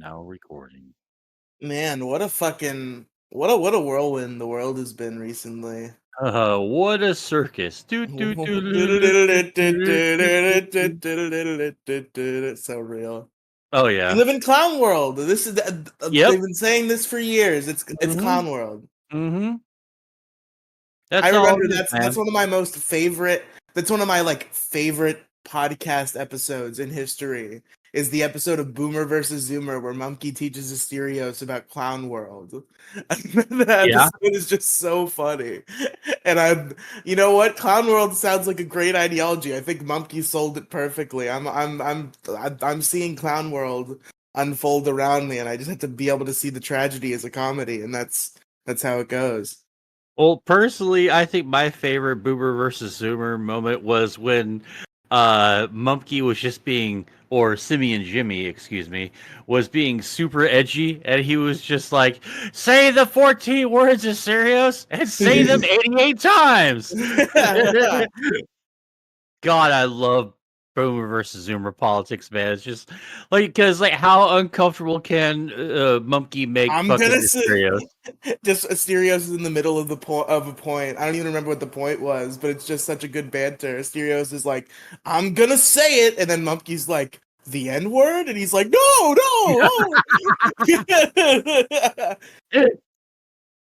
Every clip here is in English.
Now recording. Man, what a whirlwind the world has been recently. What a circus. It's so real. Oh We yeah. live in clown world. This is Yep. they've been saying this for years. It's Mhm. clown world. Mhm. I That's all remember it is, that's man. one of my most favorite. That's one of my favorite podcast episodes in history. Is the episode of Boomer versus Zoomer where Monkey teaches Asterios about Clown World. That Yeah. episode is just so funny, and you know what, Clown World sounds like a great ideology. I think Monkey sold it perfectly. I'm seeing Clown World unfold around me, and I just have to be able to see the tragedy as a comedy, and that's how it goes. Well, personally, I think my favorite Boomer versus Zoomer moment was when Mumkey was just being, or Simeon Jimmy, excuse me, was being super edgy, and he was just like, say the 14 words of Serios and say them 88 times. God, I love Boomer versus Zoomer politics, man. It's just because how uncomfortable can Mumkey make I'm fucking gonna say Asterios? just Asterios is in the middle of of a point. I don't even remember what the point was, but it's just such a good banter. Asterios is like, "I'm gonna say it," and then Mumkey's like, "The N word," and he's like, "No, no."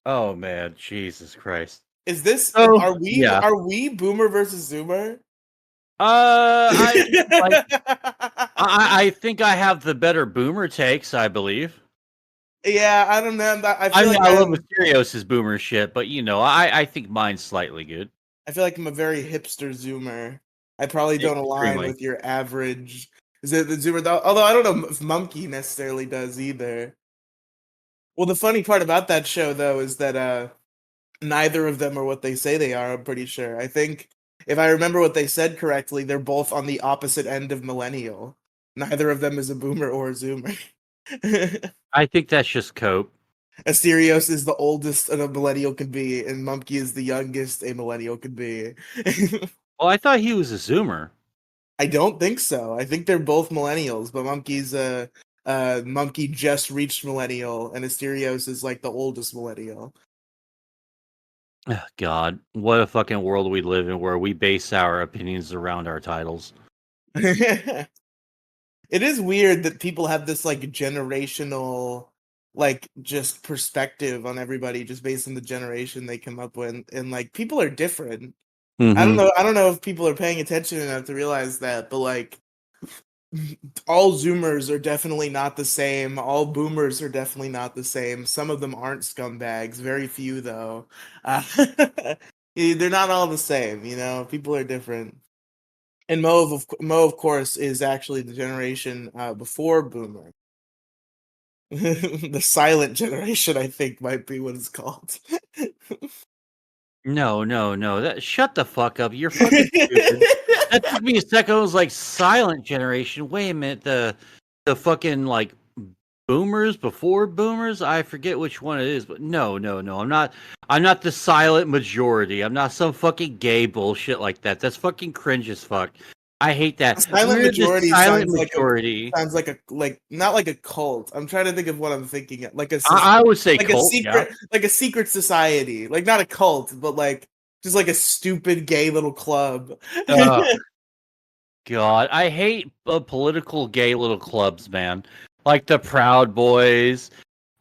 Oh man, Jesus Christ! Is this Oh yeah, are we Boomer versus Zoomer? I like I think I have the better Boomer takes. I believe. Yeah, I don't know. I I feel mean, like I love Asterios' Boomer shit, but I think mine's slightly good. I'm a very hipster Zoomer. I probably don't align Extremely. with your average. Is it the Zoomer? Although I don't know if Monkey necessarily does either. Well, the funny part about that show, though, is that neither of them are what they say they are. I'm pretty sure. I think if I remember what they said correctly, they're both on the opposite end of millennial. Neither of them is a boomer or a Zoomer. I think that's just cope. Asterios is the oldest a millennial could be, and Mumkey is the youngest a millennial could be. Well, I thought he was a Zoomer. I don't think so. I think they're both millennials, but Monkey just reached millennial, and Asterios is like the oldest millennial. Ugh, God, what a fucking world we live in where we base our opinions around our titles. It is weird that people have this generational just perspective on everybody just based on the generation they come up with, and people are different. Mm-hmm. I don't know if people are paying attention enough to realize that, but all Zoomers are definitely not the same. All Boomers are definitely not the same. Some of them aren't scumbags. Very few, though. Uh, they're not all the same. People are different. And Mo, of course, is actually the generation before Boomer. The silent generation, I think, might be what it's called. No, no, no. Shut the fuck up. You're fucking stupid. That took me a second. I was like, silent generation. Wait a minute. The fucking boomers before boomers. I forget which one it is, but no, no, no. I'm not the silent majority. I'm not some fucking gay bullshit like that. That's fucking cringe as fuck. I hate A that. silent We're the majority silent majority. sounds like a not like a cult. I'm trying to think of what I'm thinking of. I would say cult. Yeah. Like a secret society. Like not a cult, but just like a stupid gay little club. God, I hate political gay little clubs, man. Like the Proud Boys,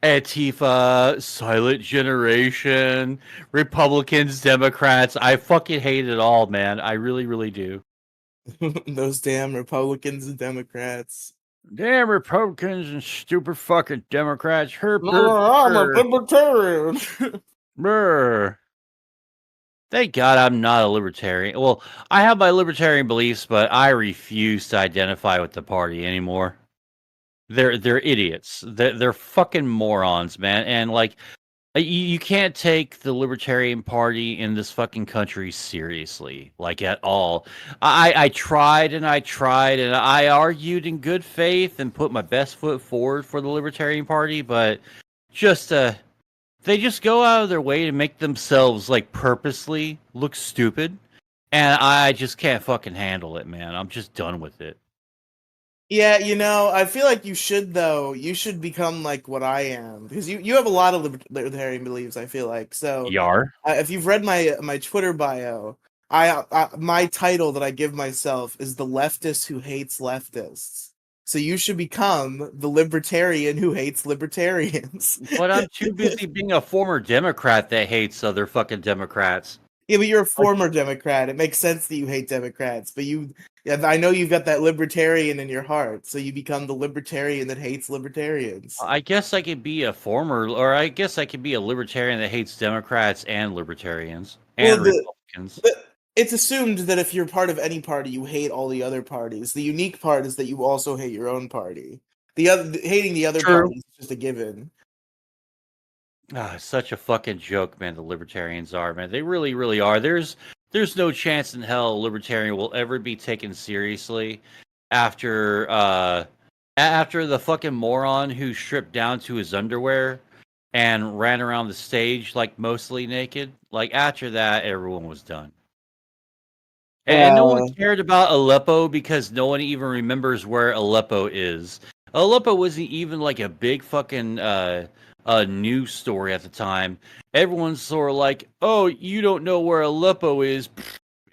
Antifa, Silent Generation, Republicans, Democrats. I fucking hate it all, man. I really, really do. Those damn Republicans and Democrats. Damn Republicans and stupid fucking Democrats. No, I'm a libertarian. Brr. Thank God I'm not a libertarian. Well, I have my libertarian beliefs, but I refuse to identify with the party anymore. They're idiots. They're fucking morons, man. And you can't take the Libertarian Party in this fucking country seriously, at all. I tried and I tried and I argued in good faith and put my best foot forward for the Libertarian Party, but just they just go out of their way to make themselves purposely look stupid, and I just can't fucking handle it, man. I'm just done with it. Yeah, I feel like you should though. You should become like what I am because you have a lot of libertarian beliefs. I feel like so. Yar. If you've read my Twitter bio, my title that I give myself is the leftist who hates leftists. So you should become the libertarian who hates libertarians. But I'm too busy being a former Democrat that hates other fucking Democrats. Yeah, but you're a Like, former Democrat. It makes sense that you hate Democrats, but yeah, I know you've got that libertarian in your heart, so you become the libertarian that hates libertarians. I guess I could be a former, or I guess I could be a libertarian that hates Democrats and libertarians Well, and Republicans. it's assumed that if you're part of any party, you hate all the other parties. The unique part is that you also hate your own party. Hating the other True. parties is just a given. Such a fucking joke, man. The libertarians are, man. They really, really are. There's no chance in hell a libertarian will ever be taken seriously after after the fucking moron who stripped down to his underwear and ran around the stage like mostly naked. Like after that, everyone was done. And no one Uh, cared about Aleppo because no one even remembers where Aleppo is. Aleppo wasn't even like a big fucking news story at the time. Everyone's sort of like, "Oh, you don't know where Aleppo is?"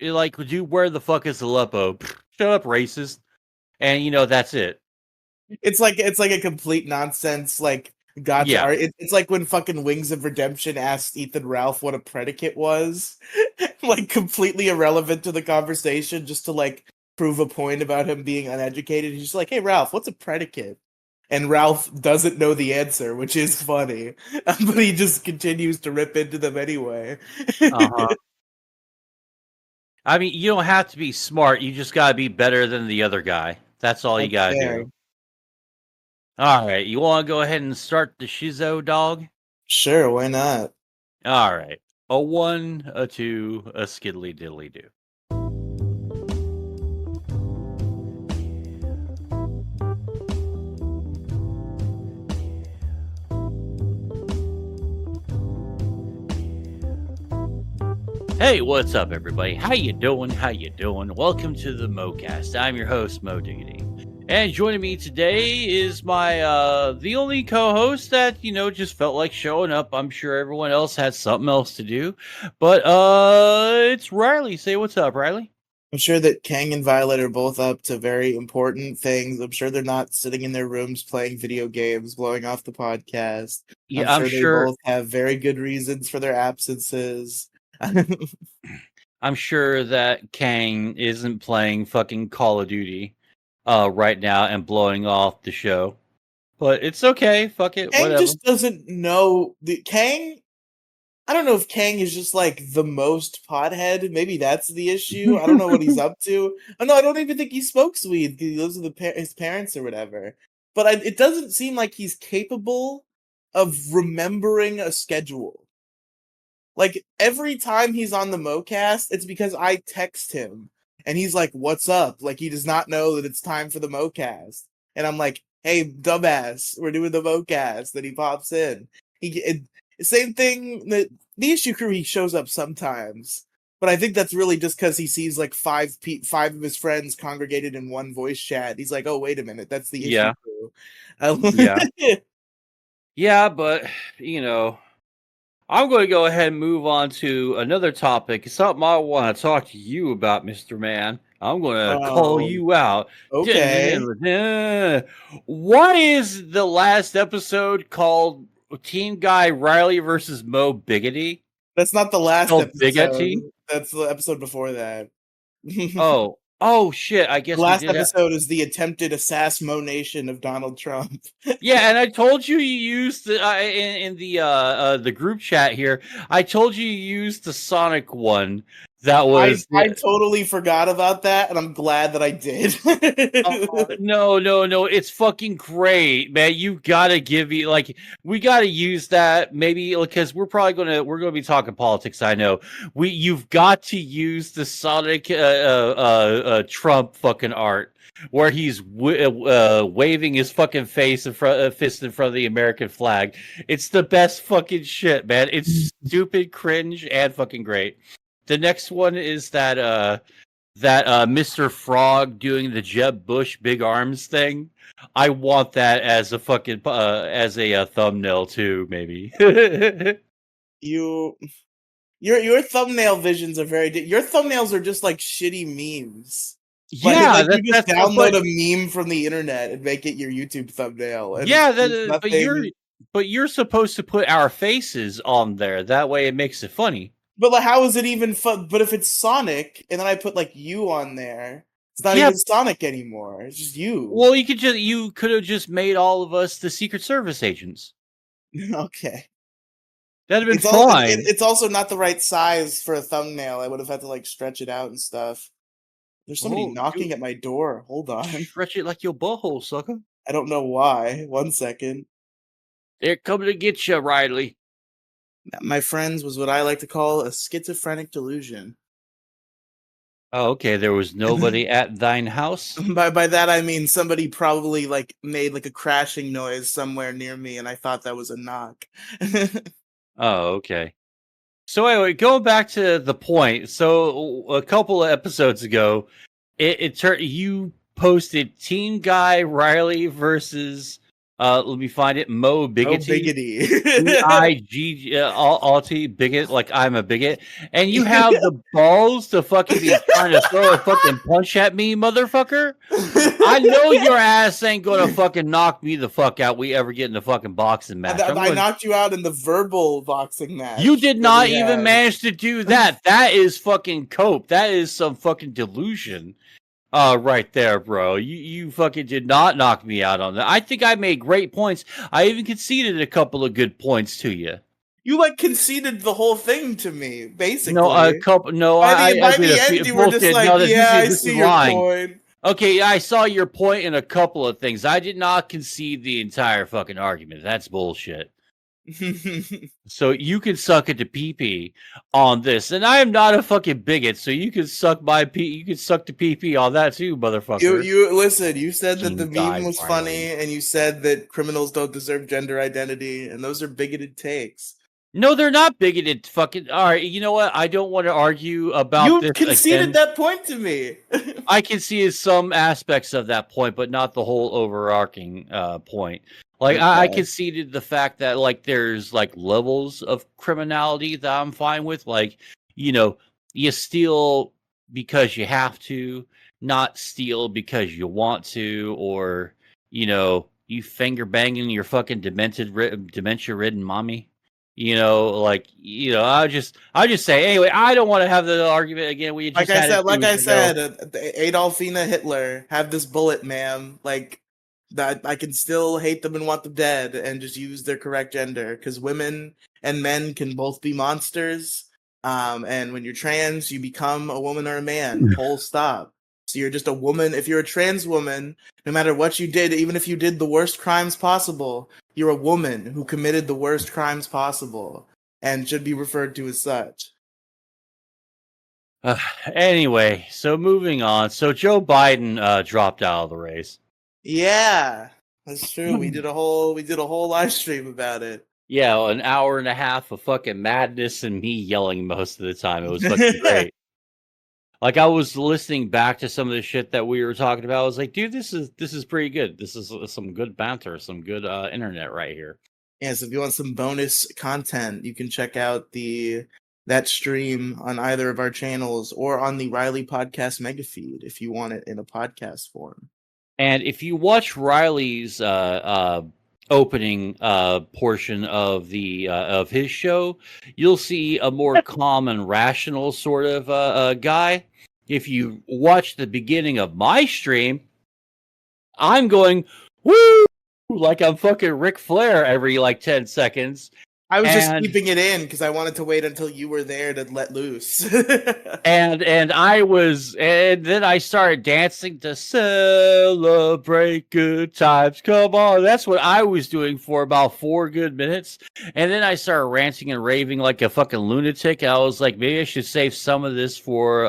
Like, dude, where the fuck is Aleppo? Shut up, racist. And that's it. it's like a complete nonsense like gotcha Yeah. art. It's like when fucking Wings of Redemption asked Ethan Ralph what a predicate was, like completely irrelevant to the conversation, just to like prove a point about him being uneducated. He's just like, "Hey Ralph, what's a predicate?" And Ralph doesn't know the answer, which is funny, but he just continues to rip into them anyway. Uh huh. I mean, you don't have to be smart. You just gotta be better than the other guy. That's all you That's gotta fair. do. All right, you want to go ahead and start the shizo, dog? Sure, why not? All right. A one, a two, a skiddly diddly do. Hey, what's up, everybody? How you doing? How you doing? Welcome to the MoCast. I'm your host, Mo Diggity. And joining me today is my the only co-host that just felt like showing up. I'm sure everyone else had something else to do, but it's Riley. Say what's up, Riley. I'm sure that Kang and Violet are both up to very important things. I'm sure they're not sitting in their rooms playing video games, blowing off the podcast. I'm Yeah, I'm sure they sure. both have very good reasons for their absences. I'm sure that Kang isn't playing fucking Call of Duty right now and blowing off the show. But it's okay. Fuck it. Kang Whatever. just doesn't know. Kang, I don't know if Kang is just like the most pothead. Maybe that's the issue. I don't know what he's up to. Oh no, I don't even think he smokes weed. He lives with his parents or whatever. But it doesn't seem like he's capable of remembering a schedule. Like every time he's on the MoCast, it's because I text him and he's like, "What's up?" Like he does not know that it's time for the MoCast, and I'm like, "Hey, dumbass, we're doing the MoCast." Then he pops in. Same thing. The issue crew, he shows up sometimes, but I think that's really just because he sees like five of his friends congregated in one voice chat. He's like, "Oh, wait a minute, that's the issue Yeah. crew." Yeah. Yeah, but you know, I'm going to go ahead and move on to another topic. Something I want to talk to you about, Mr. Man. I'm going to call Oh, you out. Dun, dun, okay. dun, dun. What is the last episode called Team Guy Riley versus Mo Biggity? That's not the last Spelled episode. Biggity? That's the episode before that. The Oh. Oh, shit. I guess we last did have. episode is the attempted assassination of Donald Trump. Yeah, and I told you used the in the group chat here. I told you used the Sonic one. That I was I totally forgot about that, and I'm glad that I did. no, no, no. It's fucking great, man. You gotta give me like we gotta use that maybe because we're gonna be talking politics. I know you've got to use the Sonic Trump fucking art where he's waving his fucking fist in front of the American flag. It's the best fucking shit, man. It's stupid, cringe, and fucking great. The next one is that that Mr. Frog doing the Jeb Bush big arms thing. I want that as a fucking as a thumbnail too, maybe. You your thumbnail visions are your thumbnails are just like shitty memes. Yeah, Like you just that's download but a meme from the internet and make it your YouTube thumbnail, and yeah, there's but nothing. you're supposed to put our faces on there. That way, it makes it funny. But like, how is it even fun? But if it's Sonic, and then I put like you on there, it's not Yeah, even Sonic anymore. It's just you. well, you could have just made all of us the Secret Service agents. Okay. That'd have been fine. It's also not the right size for a thumbnail. I would have had to like stretch it out and stuff. There's somebody Oh, knocking dude, at my door. Hold on. stretch it like your butthole, sucker. I don't know why. 1 second. They're coming to get you, Riley. My friends was what I like to call a schizophrenic delusion. Oh, okay. There was nobody at thine house. By that I mean somebody probably like made like a crashing noise somewhere near me, and I thought that was a knock. Oh, okay. So anyway, going back to the point. So a couple of episodes ago, it turned you posted Team Guy Riley versus let me find it, Moe Oh, Biggity. biggity. BIG Alti bigot, like I'm a bigot, and you have the balls to fucking be trying to throw a fucking punch at me, motherfucker. I know your ass ain't gonna fucking knock me the fuck out. We ever get in the fucking boxing match? I knocked you out in the verbal boxing match. You did that not we even had. manage to do that. That is fucking cope. That is some fucking delusion. Right there, bro. You fucking did not knock me out on that. I think I made great points. I even conceded a couple of good points to you. You like conceded the whole thing to me, No, a basically. couple. No, I By did the a few end, you were just bullshit. like, No, "Yeah, I this is see your lying. point." Okay, I saw your point in a couple of things. I did not concede the entire fucking argument. That's bullshit. So you can suck it to PP on this, and I am not a fucking bigot. So you can suck my you can suck the PP on that too, motherfucker. You listen. You said that the Team Guy meme was Riley. funny, and you said that criminals don't deserve gender identity, and those are bigoted takes. No, they're not bigoted. Fucking all right. You know what? I don't want to argue about You this conceded again. that point to me. I can see some aspects of that point, but not the whole overarching point. Like I Okay. conceded the fact that like there's like levels of criminality that I'm fine with. Like, you know, you steal because you have to, not steal because you want to, or you finger banging your fucking dementia ridden mommy. I'll just say anyway. I don't want to have the argument again. We just had it 2 Like weeks I ago. said, Adolfina Hitler, have this bullet, ma'am. Like that, I can still hate them and want them dead, and just use their correct gender, because women and men can both be monsters. And when you're trans, you become a woman or a man. Full stop. So you're just a woman. If you're a trans woman, no matter what you did, even if you did the worst crimes possible, you're a woman who committed the worst crimes possible and should be referred to as such. Anyway, so moving on. So Joe Biden dropped out of the race. Yeah, that's true. We did a whole live stream about it. Yeah, an hour and a half of fucking madness and me yelling most of the time. It was fucking great. Like I was listening back to some of the shit that we were talking about. I was like, dude, this is pretty good. This is some good banter, some good internet right here. Yeah, so if you want some bonus content, you can check out that stream on either of our channels or on the Riley Podcast mega feed if you want it in a podcast form. And if you watch Riley's opening portion of the of his show, you'll see a more calm and rational sort of guy. If you watch the beginning of my stream, I'm going woo like I'm fucking Ric Flair every like 10 seconds. I was just And keeping it in because I wanted to wait until you were there to let loose. and then I started dancing to celebrate good times. Come on, that's what I was doing for about 4 good minutes, and then I started ranting and raving like a fucking lunatic. And I was like, maybe I should save some of this for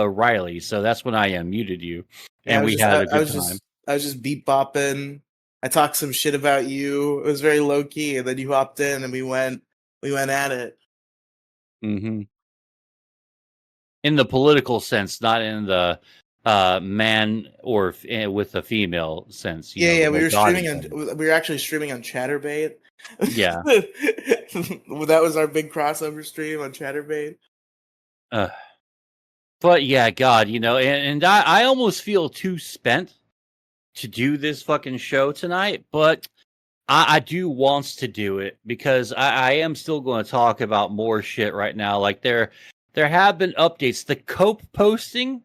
Riley. So that's when I unmuted you, Yeah, and we had a good time. I was just beat bopping. I talked some shit about you. It was very low key, and then you hopped in, and we went at it. Mm-hmm. in the political sense, not in the man or with a female sense. You know, Yeah, the we whole were God streaming on. thing. We were actually streaming on ChatterBait. Yeah. Well, that was our big crossover stream on ChatterBait. But yeah, God, you know, and I almost feel too spent to do this fucking show tonight, but I do wants to do it because I am still going to talk about more shit right now. Like there have been updates. The Cope posting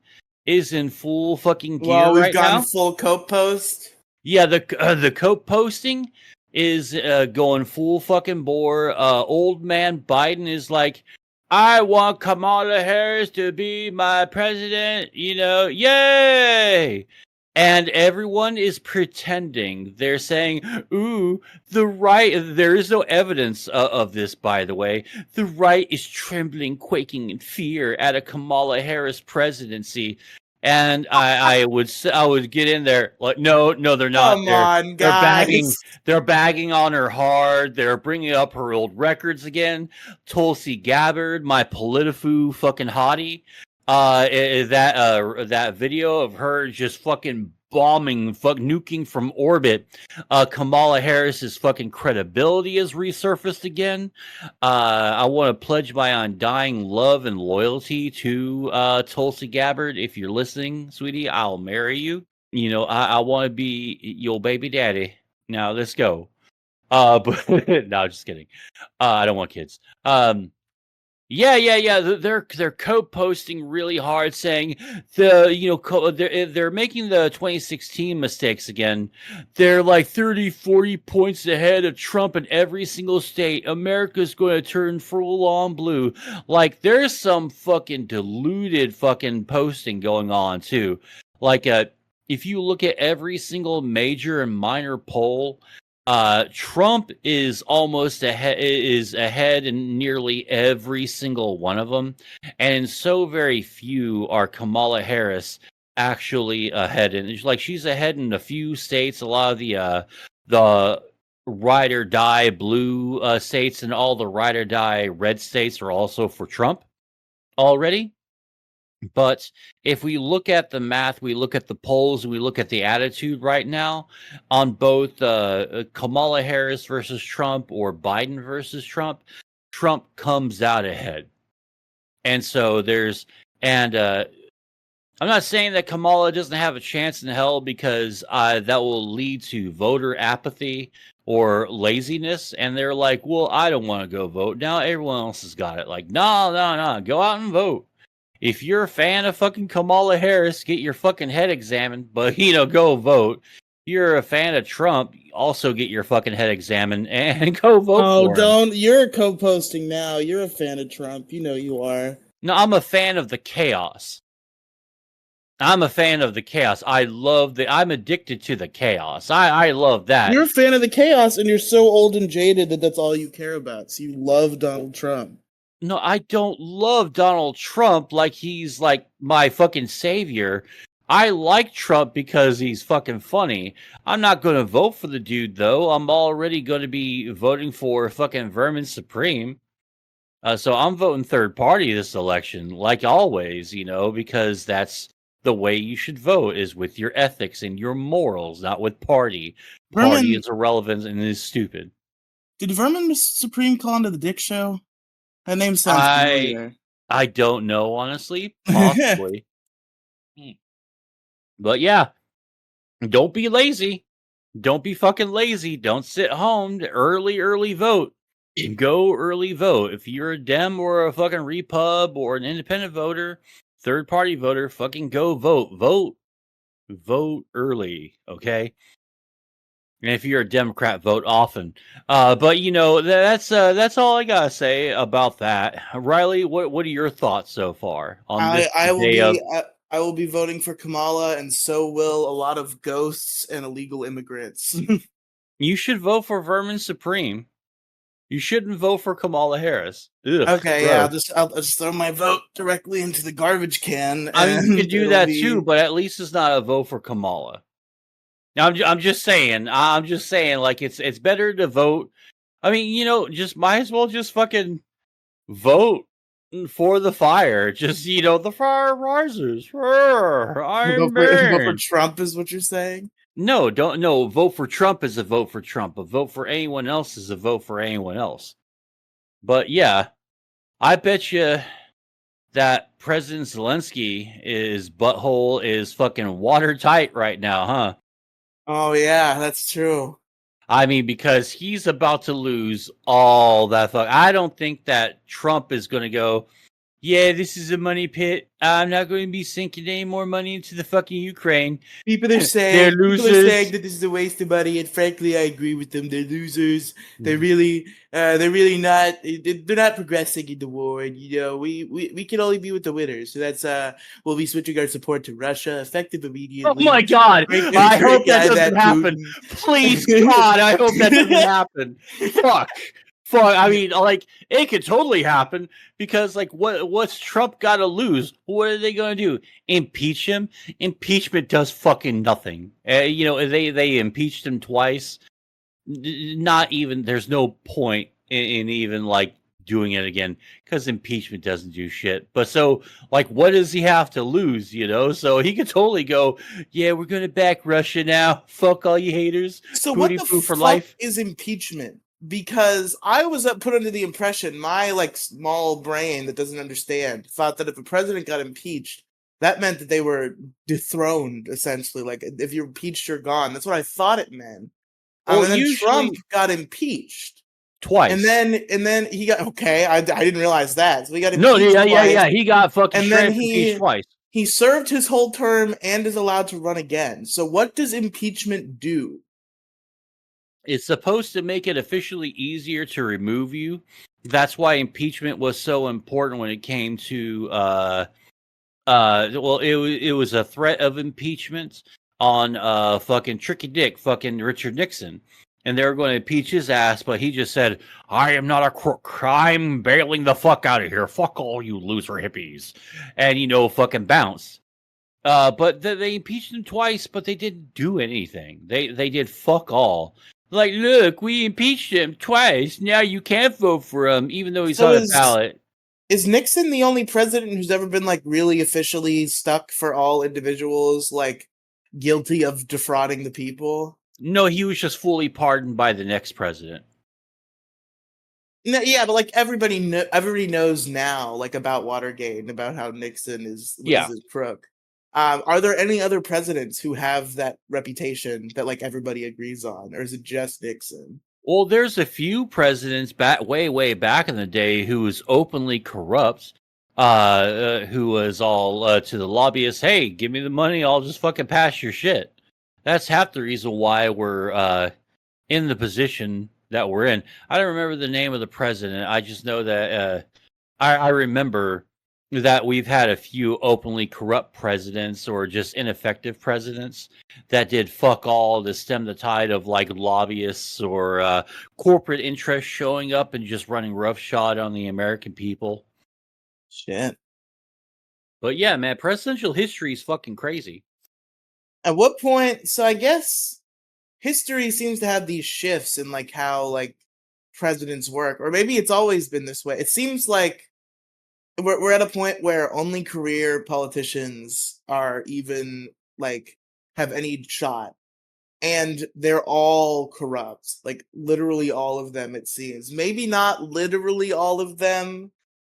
is in full fucking gear Well, we've right gone now. full Cope post. Yeah, the Cope posting is going full fucking bore. Old man Biden is like, I want Kamala Harris to be my president. You know, yay! And everyone is pretending. They're saying, ooh, the right. There is no evidence of this, by the way. The right is trembling, quaking in fear at a Kamala Harris presidency. And I would get in there like, no, they're not. Come on, They're guys. bagging on her hard. They're bringing up her old records again. Tulsi Gabbard, my politifu fucking hottie. That video of her just fucking bombing, nuking from orbit. Kamala Harris's fucking credibility has resurfaced again. I want to pledge my undying love and loyalty to Tulsi Gabbard. If you're listening, sweetie, I'll marry you. You know, I want to be your baby daddy. Now let's go. But no, just kidding. I don't want kids. Yeah. They're co-posting really hard, saying they're making the 2016 mistakes again. They're like 30, 40 points ahead of Trump in every single state. America's going to turn full on blue. Like there's some fucking deluded fucking posting going on too. Like if you look at every single major and minor poll. Trump is ahead in nearly every single one of them, and so very few are Kamala Harris actually ahead. And she's ahead in a few states, a lot of the ride or die blue states, and all the ride or die red states are also for Trump already. But if we look at the math, we look at the polls, we look at the attitude right now on both Kamala Harris versus Trump or Biden versus Trump, Trump comes out ahead. And so and I'm not saying that Kamala doesn't have a chance in hell because that will lead to voter apathy or laziness. And they're like, well, I don't want to go vote. Now everyone else has got it. Like, no, go out and vote. If you're a fan of fucking Kamala Harris, get your fucking head examined, but go vote. If you're a fan of Trump, also get your fucking head examined and go vote for him. Don't. You're co-posting now. You're a fan of Trump. You know you are. No, I'm a fan of the chaos. I'm a fan of the chaos. I'm addicted to the chaos. I love that. You're a fan of the chaos, and you're so old and jaded that that's all you care about. So you love Donald Trump. No, I don't love Donald Trump like he's like my fucking savior. I like Trump because he's fucking funny. I'm not going to vote for the dude, though. I'm already going to be voting for fucking Vermin Supreme. So I'm voting third party this election, like always, because that's the way you should vote, is with your ethics and your morals, not with party. Party is irrelevant and is stupid. Did Vermin Supreme call into the Dick Show? That name sounds familiar. I don't know, honestly. Possibly. But yeah, don't be lazy. Don't be fucking lazy. Don't sit home. Early vote. Go early vote. If you're a Dem or a fucking Repub or an independent voter, third party voter, fucking go vote. Vote early, okay? And if you're a Democrat, vote often. But that's all I gotta say about that. Riely, what are your thoughts so far on this day I will be voting for Kamala, and so will a lot of ghosts and illegal immigrants. You should vote for Vermin Supreme. You shouldn't vote for Kamala Harris. Ugh, okay, gross. yeah, I'll just throw my vote directly into the garbage can. I mean, you could do that too, but at least it's not a vote for Kamala. Now, I'm just saying. Like it's better to vote. I mean, just might as well just fucking vote. for the fire. Just, the fire rises. I'm Vote for burned. Trump is what you're saying? No, don't. No, vote for Trump is a vote for Trump. A vote for anyone else is a vote for anyone else. But yeah, I bet you that President Zelensky, his butthole is fucking watertight right now, huh? Oh yeah, that's true. I mean, because he's about to lose all that fuck. I don't think that Trump is going to go, yeah, this is a money pit. I'm not going to be sinking any more money into the fucking Ukraine. People are saying that this is a waste of money, and frankly, I agree with them. They're losers. They're really not. They're not progressing in the war, and we can only be with the winners. So that's we'll be switching our support to Russia, effective immediately. Oh my God! I hope that doesn't happen. Please, God, I hope that doesn't happen. Fuck. I mean, like, it could totally happen because, like, what's Trump got to lose? What are they going to do? Impeach him? Impeachment does fucking nothing. They impeached him twice. Not even. There's no point in even like doing it again because impeachment doesn't do shit. But so, like, what does he have to lose? So he could totally go, yeah, we're going to back Russia now. Fuck all you haters. So Booty what the poo for fuck life. is impeachment? Because I was put under the impression, my like small brain that doesn't understand thought that if a president got impeached, that meant that they were dethroned, essentially. Like if you're impeached, you're gone. That's what I thought it meant. Well, and then usually Trump got impeached twice, and then he got okay. I didn't realize that. So he got no, impeached twice, he got fucking and straight then up impeached twice. he served his whole term and is allowed to run again. So what does impeachment do? It's supposed to make it officially easier to remove you. That's why impeachment was so important when it came to well, it was a threat of impeachment on fucking Tricky Dick, fucking Richard Nixon. And they were going to impeach his ass, but he just said, I am not a crook. I'm bailing the fuck out of here. Fuck all you loser hippies. And, fucking bounced. But they impeached him twice, but they didn't do anything. They did fuck all. Like, look, we impeached him twice. Now you can't vote for him, even though he's on a ballot. Is Nixon the only president who's ever been like really officially stuck for all individuals, like guilty of defrauding the people? No, he was just fully pardoned by the next president. No, yeah, but like everybody knows now, like about Watergate and about how Nixon is a crook. Are there any other presidents who have that reputation that like everybody agrees on, or is it just Nixon? Well, there's a few presidents way back in the day who was openly corrupt, who was all to the lobbyists, hey, give me the money, I'll just fucking pass your shit. That's half the reason why we're in the position that we're in. I don't remember the name of the president. I just know that I remember that we've had a few openly corrupt presidents or just ineffective presidents that did fuck all to stem the tide of like lobbyists or corporate interests showing up and just running roughshod on the American people. Shit. But yeah, man, presidential history is fucking crazy. At what point? So I guess history seems to have these shifts in like how like presidents work, or maybe it's always been this way. It seems like we're at a point where only career politicians are even like have any shot, and they're all corrupt, like literally all of them. It seems maybe not literally all of them,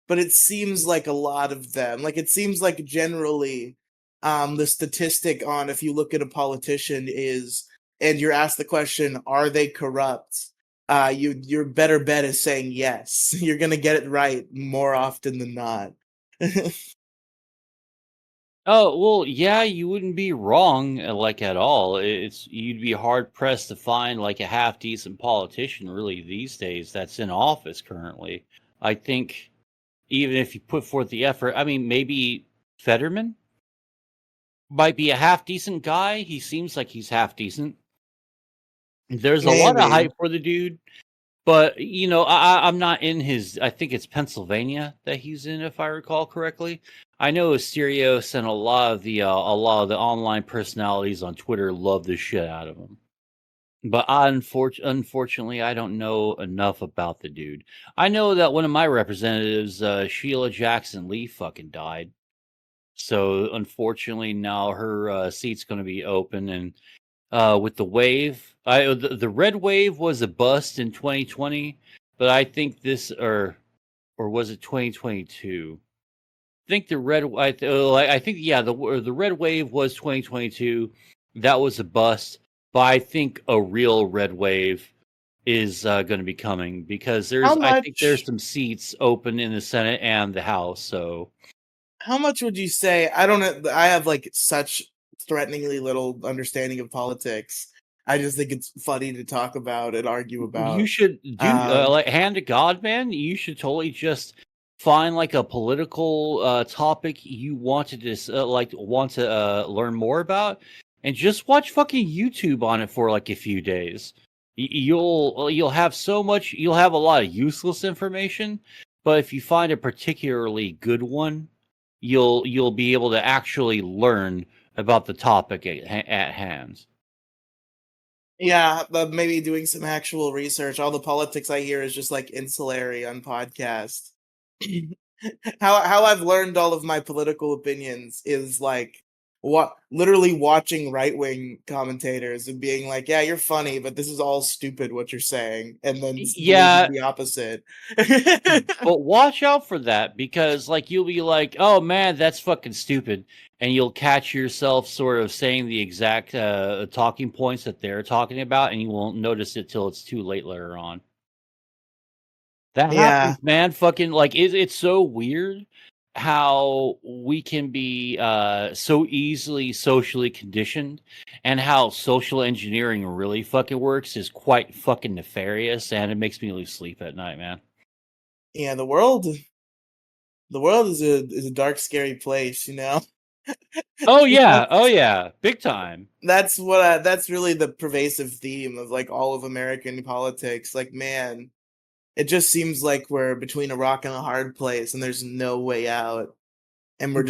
but it seems like a lot of them. Like it seems like generally the statistic on if you look at a politician is, and you're asked the question, are they corrupt? Your better bet is saying yes. You're gonna get it right more often than not. Oh, well, yeah, you wouldn't be wrong, like, at all. You'd be hard pressed to find like a half decent politician really these days that's in office currently. I think even if you put forth the effort, I mean, maybe Fetterman might be a half decent guy. He seems like he's half decent. There's a lot of Maybe. hype for the dude, but I'm not in his. I think it's Pennsylvania that he's in, if I recall correctly. I know Asterios and a lot of the online personalities on Twitter love the shit out of him. But unfortunately, I don't know enough about the dude. I know that one of my representatives, Sheila Jackson Lee, fucking died. So unfortunately, now her seat's going to be open. And with the wave, the red wave was a bust in 2020, but I think or was it 2022? I think I think the red wave was 2022. That was a bust, but I think a real red wave is going to be coming because How I think there's much? some seats open in the Senate and the House. So How much would you say? I don't know. I have like such threateningly little understanding of politics. I just think it's funny to talk about and argue you about. should do Um, like hand to God, man. You should totally just find like a political topic you want to learn more about, and just watch fucking YouTube on it for like a few days. You'll have so much. You'll have a lot of useless information, but if you find a particularly good one, you'll be able to actually learn about the topic at hand. yeah, but maybe doing some actual research. All the politics I hear is just like insulary on podcast. How I've learned all of my political opinions is like what literally watching right wing commentators and being like, "Yeah, you're funny, but this is all stupid what you're saying," and then believing Yeah, the opposite. but watch out for that because like you'll be like, "Oh man, that's fucking stupid." And you'll catch yourself sort of saying the exact talking points that they're talking about and you won't notice it till it's too late later on. That Yeah, happens, man. Fucking like it's so weird how we can be so easily socially conditioned and how social engineering really fucking works is quite fucking nefarious and it makes me lose sleep at night, man. yeah. The world is a dark, scary place. You know. Oh People. yeah, oh yeah, big time. That's really the pervasive theme of like all of American politics. Like, man, it just seems like we're between a rock and a hard place, and there's no way out. And Dude,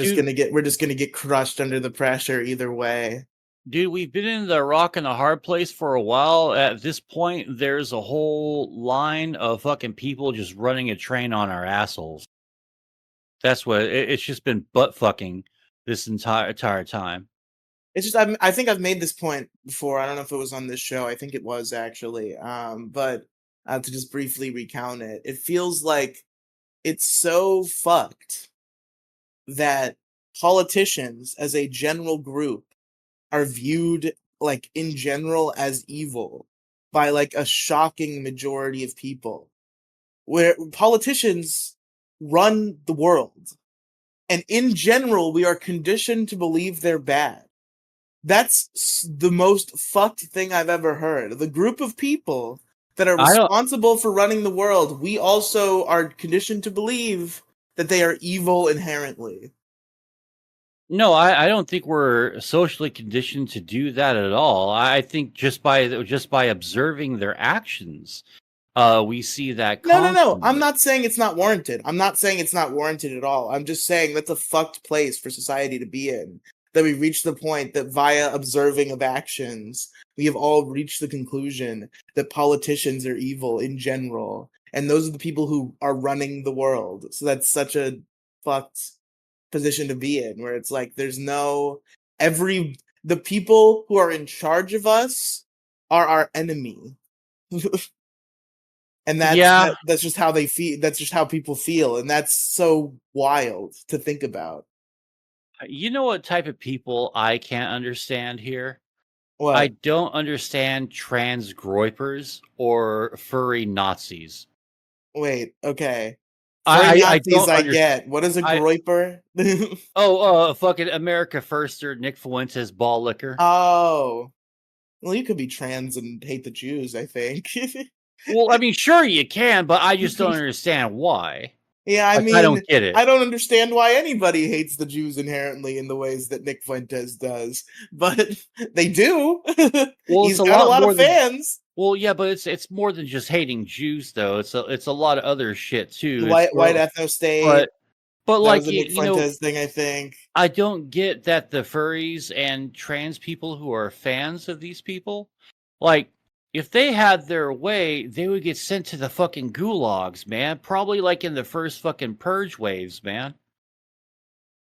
we're just gonna get crushed under the pressure either way. we've been in the rock and a hard place for a while. At this point, there's a whole line of fucking people just running a train on our assholes. That's what it's just been butt fucking this entire time. It's just I think I've made this point before. I don't know if it was on this show. I think it was actually. But to just briefly recount it, it feels like it's so fucked that politicians as a general group are viewed like in general as evil by like a shocking majority of people where politicians run the world and in general we are conditioned to believe they're bad. That's the most fucked thing I've ever heard. The group of people that are I don't responsible for running the world, we also are conditioned to believe that they are evil inherently. no, I don't think we're socially conditioned to do that at all. I think just by observing their actions, we see that No, no, no. I'm constantly. not saying it's not warranted. I'm not saying it's not warranted at all. I'm just saying that's a fucked place for society to be in. That we reached the point that via observing of actions, we have all reached the conclusion that politicians are evil in general. And those are the people who are running the world. So that's such a fucked position to be in, where it's like there's no every the people who are in charge of us are our enemy. And Yeah, that's just how they feel. That's just how people feel, and that's so wild to think about. you know what type of people I can't understand here? I What? don't understand trans groypers or furry Nazis. Wait. Okay. Furry I Nazis, don't I understand. get. What is a I groiper? fucking America Firster, Nick Fuentes, ball liquor. Oh, well, you could be trans and hate the Jews. I think. Well, I mean, sure you can, but I just don't understand why. Yeah, I Like, I mean, don't get I it. don't understand why anybody hates the Jews inherently in the ways that Nick Fuentes does, but they do. Well, it's He's a got a lot lot more of than fans. well, yeah, but it's more than just hating Jews, though. It's a lot of other shit too. It's White for, ethno state. but That was like a Nick Fuentes thing, I think. I don't get that the furries and trans people who are fans of these people, like if they had their way, they would get sent to the fucking gulags, man. Probably like in the first fucking purge waves, man.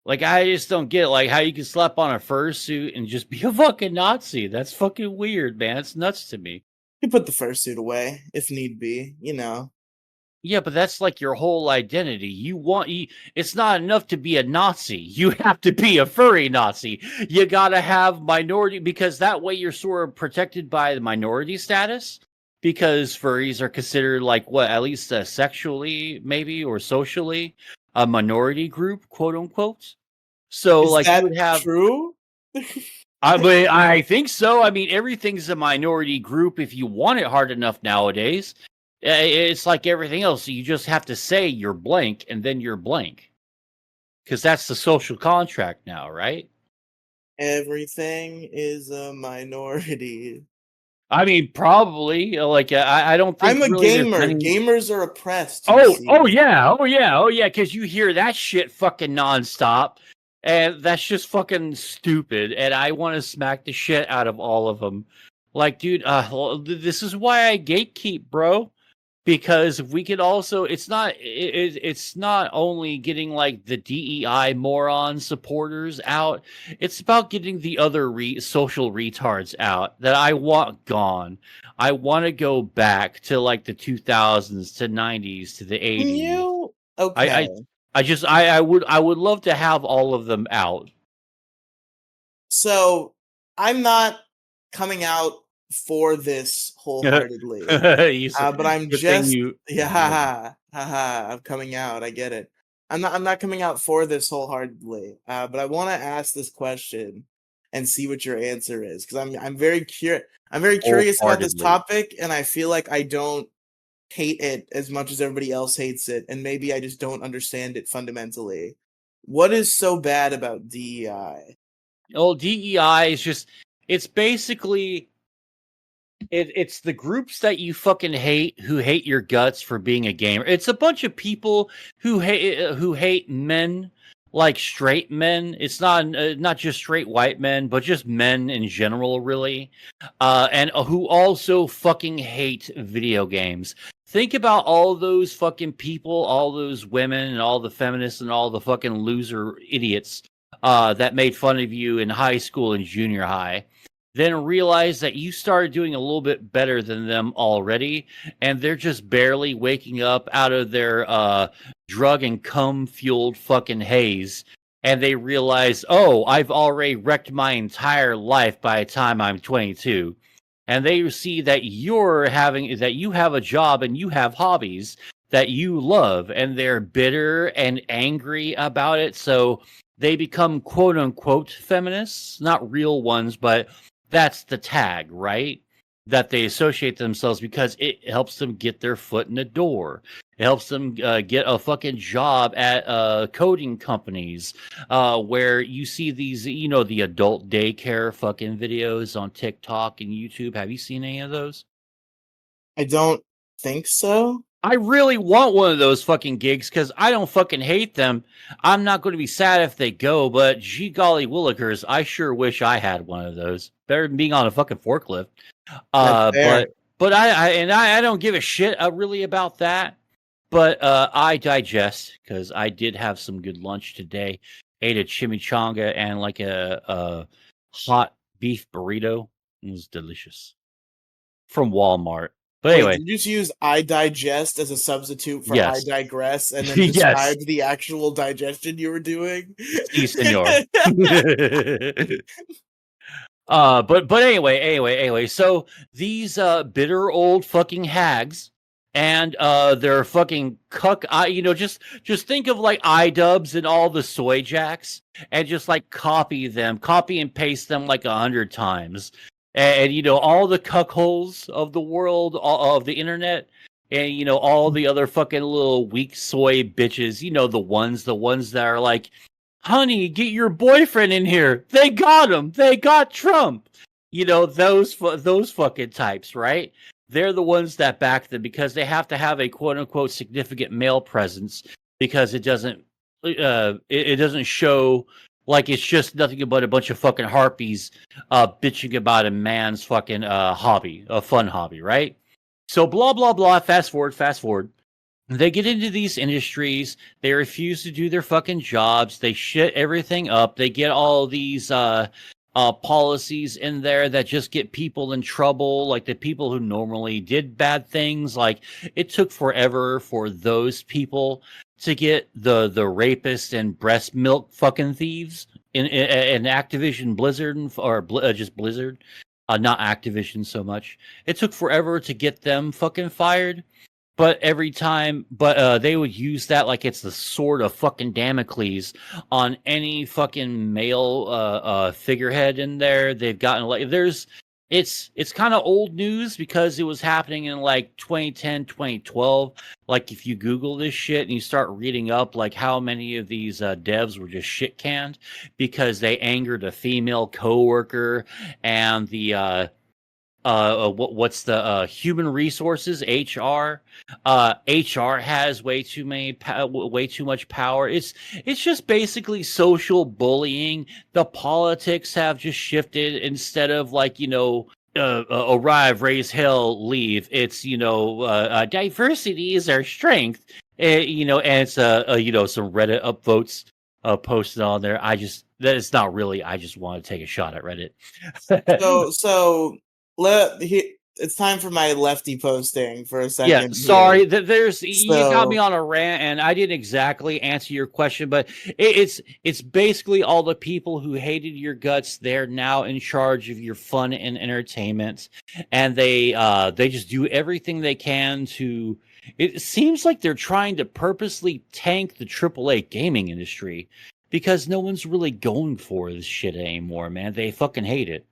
Like, I just don't get like how you can slap on a fursuit and just be a fucking Nazi. That's fucking weird, man. It's nuts to me. You put the fursuit away if need be, you know. Yeah, but that's like your whole identity. It's not enough to be a Nazi. You have to be a furry Nazi. You gotta have minority, because that way you're sort of protected by the minority status. Because furries are considered like what, at least sexually, maybe, or socially, a minority group, quote unquote. So, Is like, you that would have. true? I think so. I mean, everything's a minority group if you want it hard enough nowadays. It's like everything else. You just have to say you're blank and then you're blank. Because that's the social contract now, right? Everything is a minority. I mean, probably. Like, I don't think I'm a really there's gamer. many... Gamers are oppressed. You Oh see. yeah. Because you hear that shit fucking nonstop. And that's just fucking stupid. And I want to smack the shit out of all of them. Like, dude, this is why I gatekeep, bro. Because if we could also, it's not only getting like the DEI moron supporters out, it's about getting the other social retards out that I want gone. I want to go back to like the 2000s to 90s to the 80s. You I okay? I would love to have all of them out. So I'm not coming out for this wholeheartedly. But I'm Good thing just you. I'm coming out. I get it. I'm not coming out for this wholeheartedly. But I want to ask this question and see what your answer is, because I'm very curious. I'm very curious about this Wholeheartedly. topic, and I feel like I don't hate it as much as everybody else hates it, and maybe I just don't understand it fundamentally. What is so bad about DEI? Oh, DEI is just, it's basically it's the groups that you fucking hate, who hate your guts for being a gamer. It's a bunch of people who hate men, like straight men. It's not just straight white men, but just men in general, really. And who also fucking hate video games. Think about all those fucking people, all those women, and all the feminists, and all the fucking loser idiots that made fun of you in high school and junior high. Then realize that you started doing a little bit better than them already, and they're just barely waking up out of their drug and cum fueled fucking haze. And they realize, oh, I've already wrecked my entire life by the time I'm 22. And they see that you have a job and you have hobbies that you love, and they're bitter and angry about it. So they become quote unquote feminists, not real ones, but that's the tag, right? That they associate themselves, because it helps them get their foot in the door. It helps them get a fucking job at coding companies, where you see these, the adult daycare fucking videos on TikTok and YouTube. Have you seen any of those? I don't think so. I really want one of those fucking gigs, because I don't fucking hate them. I'm not going to be sad if they go, but gee golly willikers, I sure wish I had one of those. Better than being on a fucking forklift. That's fair. But I don't give a shit really about that. But I digest, because I did have some good lunch today. Ate a chimichanga and like a hot beef burrito. It was delicious from Walmart. But Wait, anyway, did you just use "I digest" as a substitute for "I yes. digress" and then Yes. described the actual digestion you were doing? Si, senor. But anyway, so these bitter old fucking hags and their fucking cuck, just think of like iDubbbz and all the soy jacks, and just like copy and paste them like 100 times, and all the cuckholes of the world, of the internet, and all the other fucking little weak soy bitches, the ones that are like, honey, get your boyfriend in here. They got him. They got Trump. Those fucking types, right? They're the ones that back them, because they have to have a quote unquote significant male presence, because it doesn't show Like it's just nothing but a bunch of fucking harpies bitching about a man's fucking hobby, a fun hobby, right? So blah blah blah. Fast forward. They get into these industries. They refuse to do their fucking jobs. They shit everything up. They get all these policies in there that just get people in trouble, like the people who normally did bad things. Like it took forever for those people to get the rapists and breast milk fucking thieves in Activision Blizzard or just Blizzard, not Activision so much. It took forever to get them fucking fired. But every time, they would use that like it's the sword of fucking Damocles on any fucking male figurehead in there. They've gotten like it's kind of old news because it was happening in like 2010, 2012. Like if you Google this shit and you start reading up like how many of these devs were just shit canned because they angered a female coworker and the what's the human resources HR HR has way too much power. It's just basically social bullying. The politics have just shifted. Instead of like arrive, raise hell, leave, it's diversity is our strength. And it's some Reddit upvotes posted on there. That is not really, I just want to take a shot at Reddit. It's time for my lefty posting for a second. Yeah, sorry. You got me So- on a rant, and I didn't exactly answer your question, but it's basically all the people who hated your guts. They're now in charge of your fun and entertainment, and they just do everything they can to. It seems like they're trying to purposely tank the AAA gaming industry because no one's really going for this shit anymore, man. They fucking hate it.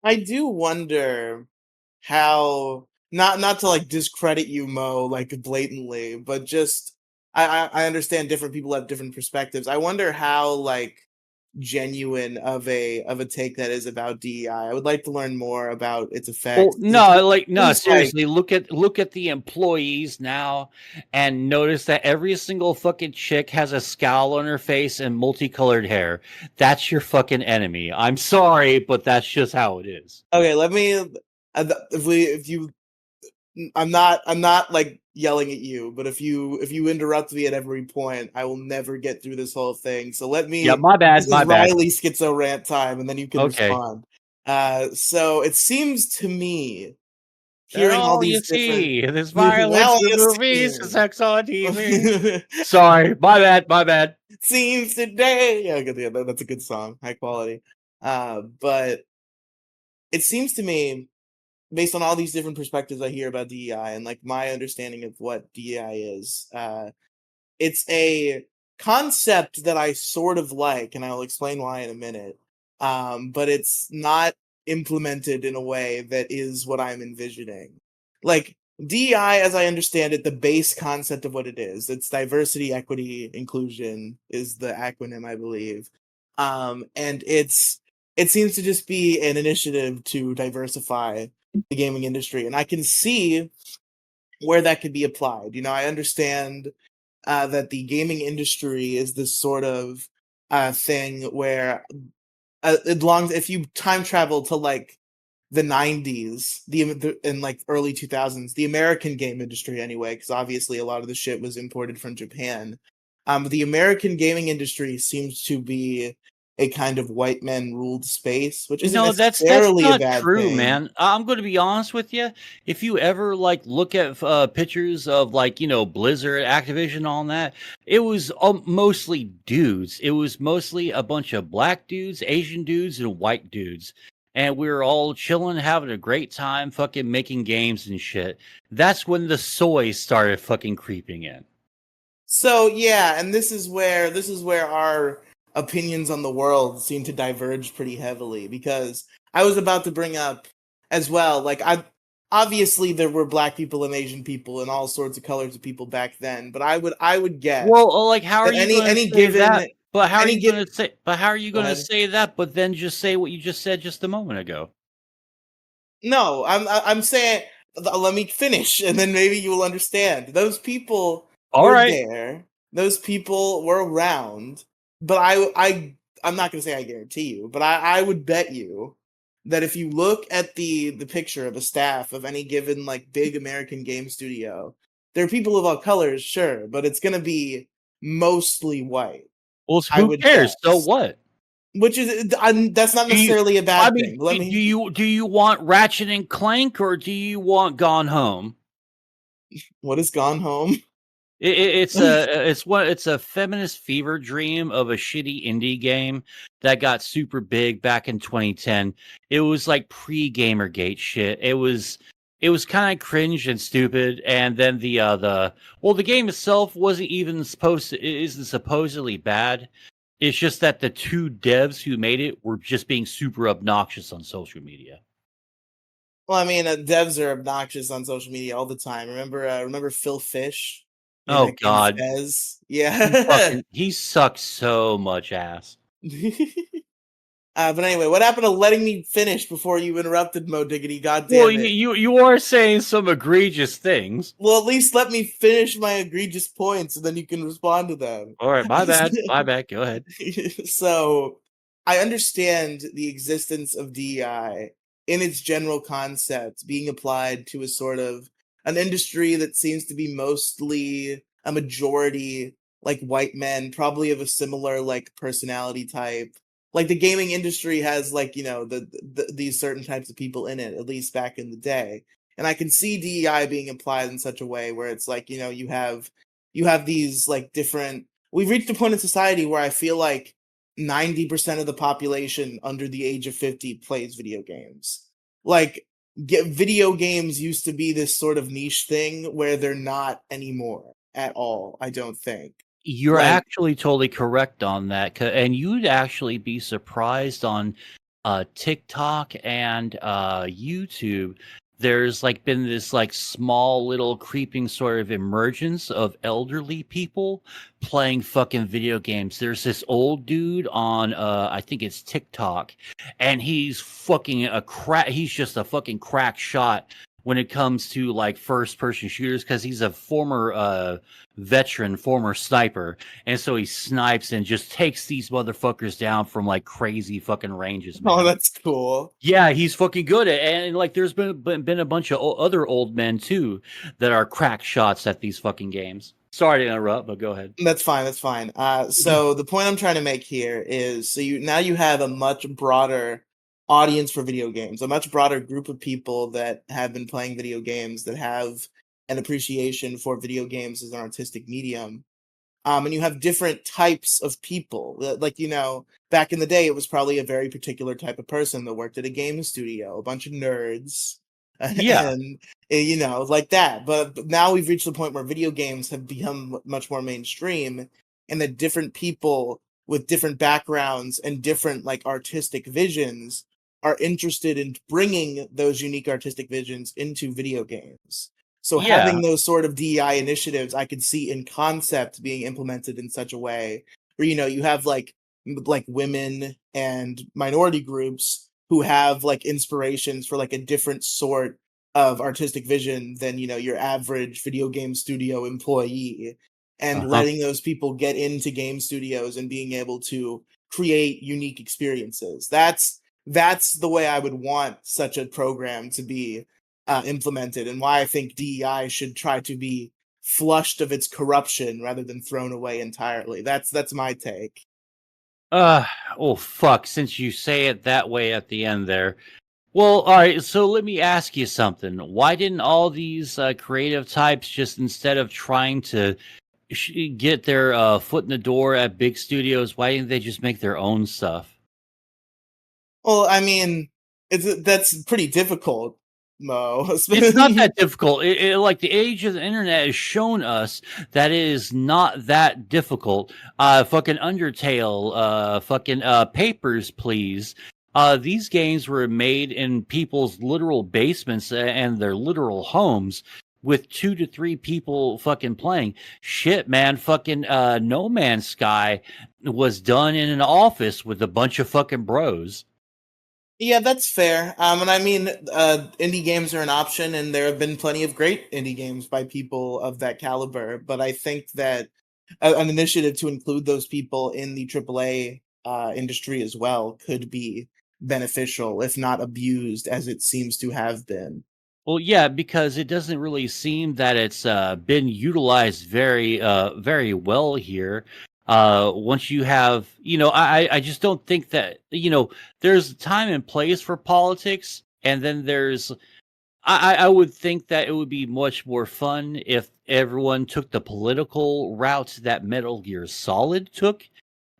I do wonder how not to like discredit you, Mo, like blatantly, but just I understand different people have different perspectives. I wonder how like genuine of a take that is about DEI. I would like to learn more about its effects. Seriously, look at the employees now and notice that every single fucking chick has a scowl on her face and multicolored hair. That's your fucking enemy. I'm sorry, but that's just how it is. Okay, let me I'm not like yelling at you, but if you interrupt me at every point, I will never get through this whole thing. So let me. Yeah, my bad. This is Riely schizo rant time, and then you can Okay. respond. So it seems to me, hearing all these different. There's violence Well, in you movies, see. sex on TV. Sorry, my bad. Seems today. Yeah, that's a good song, high quality. But it seems to me, based on all these different perspectives I hear about DEI and like my understanding of what DEI is, it's a concept that I sort of like, and I'll explain why in a minute. But it's not implemented in a way that is what I'm envisioning. Like DEI, as I understand it, the base concept of what it is, it's diversity, equity, inclusion is the acronym, I believe. And it seems to just be an initiative to diversify the gaming industry, and I can see where that could be applied. I understand that the gaming industry is this sort of thing where if you time travel to like the 90s, and like early 2000s, the American game industry anyway, because obviously a lot of the shit was imported from Japan. The American gaming industry seems to be a kind of white men ruled space, which isn't That's necessarily a not bad true, thing. man. I'm going to be honest with you. If you ever like look at pictures of like Blizzard, Activision, all that, it was mostly dudes. It was mostly a bunch of black dudes, Asian dudes, and white dudes, and we were all chilling, having a great time, fucking making games and shit. That's when the soy started fucking creeping in. So yeah, and this is where our opinions on the world seem to diverge pretty heavily, because I was about to bring up as well, like obviously there were black people and Asian people and all sorts of colors of people back then, but I would guess Well, like, how are that you going to say given that? But how are any you given going to say? But how are you Go going to ahead. say that? But then just say what you just said just a moment ago. No, I'm saying, let me finish, and then maybe you will understand. Those people All were right. there. Those people were around, but I'm not going to say I guarantee you, but I would bet you that if you look at the picture of a staff of any given like big American game studio, there are people of all colors, sure, but it's going to be mostly white. Well, I who would cares? So guess. what? Which is that's not Do you? necessarily a I bad mean, thing. Let me. do you want Ratchet and Clank or do you want Gone Home? What is Gone Home? It's a feminist fever dream of a shitty indie game that got super big back in 2010. It was like pre-Gamergate shit. It was kind of cringe and stupid. And then the game itself wasn't even isn't supposedly bad. It's just that the two devs who made it were just being super obnoxious on social media. Well, I mean, devs are obnoxious on social media all the time. Remember Phil Fish in Oh that game God, Fez? Yeah. he sucks so much ass. But anyway, what happened to letting me finish before you interrupted, Mo Diggity? God Well, damn it. you are saying some egregious things. Well, at least let me finish my egregious points, and then you can respond to them. All right, my bad. My bad. Go ahead. So, I understand the existence of DEI in its general concept being applied to a sort of an industry that seems to be mostly a majority like white men, probably of a similar like personality type. Like the gaming industry has like, you know, these certain types of people in it, at least back in the day. And I can see DEI being applied in such a way where it's like, you know, you have these like different we've reached a point in society where I feel like 90% of the population under the age of 50 plays video games. Like video games used to be this sort of niche thing where they're not anymore at all, I don't think. You're Like actually totally correct on that, and you'd actually be surprised on TikTok and YouTube. There's like been this like small little creeping sort of emergence of elderly people playing fucking video games. There's this old dude on I think it's TikTok, and he's fucking a crack. He's just a fucking crack shot when it comes to like first person shooters because he's a former veteran, former sniper, and so he snipes and just takes these motherfuckers down from like crazy fucking ranges, man. oh, that's cool. Yeah, he's fucking good at, and like there's been a bunch of other old men too that are crack shots at these fucking games. Sorry to interrupt, but go ahead. That's fine. That's fine. So the point I'm trying to make here is, so you have a much broader audience for video games, a much broader group of people that have been playing video games that have an appreciation for video games as an artistic medium. And you have different types of people. Like, you know, back in the day, it was probably a very particular type of person that worked at a game studio, a bunch of nerds, Yeah, and you know, like that. But now we've reached the point where video games have become much more mainstream, and that different people with different backgrounds and different like artistic visions are interested in bringing those unique artistic visions into video games. So yeah, having those sort of DEI initiatives, I could see in concept being implemented in such a way where, you know, you have like women and minority groups who have like inspirations for like a different sort of artistic vision than, you know, your average video game studio employee, and uh-huh. letting those people get into game studios and being able to create unique experiences. That's the way I would want such a program to be implemented, and why I think DEI should try to be flushed of its corruption rather than thrown away entirely. That's my take. Uh, oh fuck, since you say it that way at the end there. Well, all right, so let me ask you something. Why didn't all these creative types just instead of trying to get their foot in the door at big studios, why didn't they just make their own stuff? Well, I mean, that's pretty difficult, Mo. It's not that difficult. Like the age of the internet has shown us that it is not that difficult. Fucking Undertale, fucking Papers, Please. These games were made in people's literal basements and their literal homes with 2 to 3 people fucking playing. Shit, man. Fucking No Man's Sky was done in an office with a bunch of fucking bros. Yeah, that's fair. And I mean, indie games are an option, and there have been plenty of great indie games by people of that caliber. But I think that an initiative to include those people in the AAA industry as well could be beneficial, if not abused, as it seems to have been. Well, yeah, because it doesn't really seem that it's been utilized very well here. Once you have, I just don't think that, there's a time and place for politics, and then I would think that it would be much more fun if everyone took the political route that Metal Gear Solid took,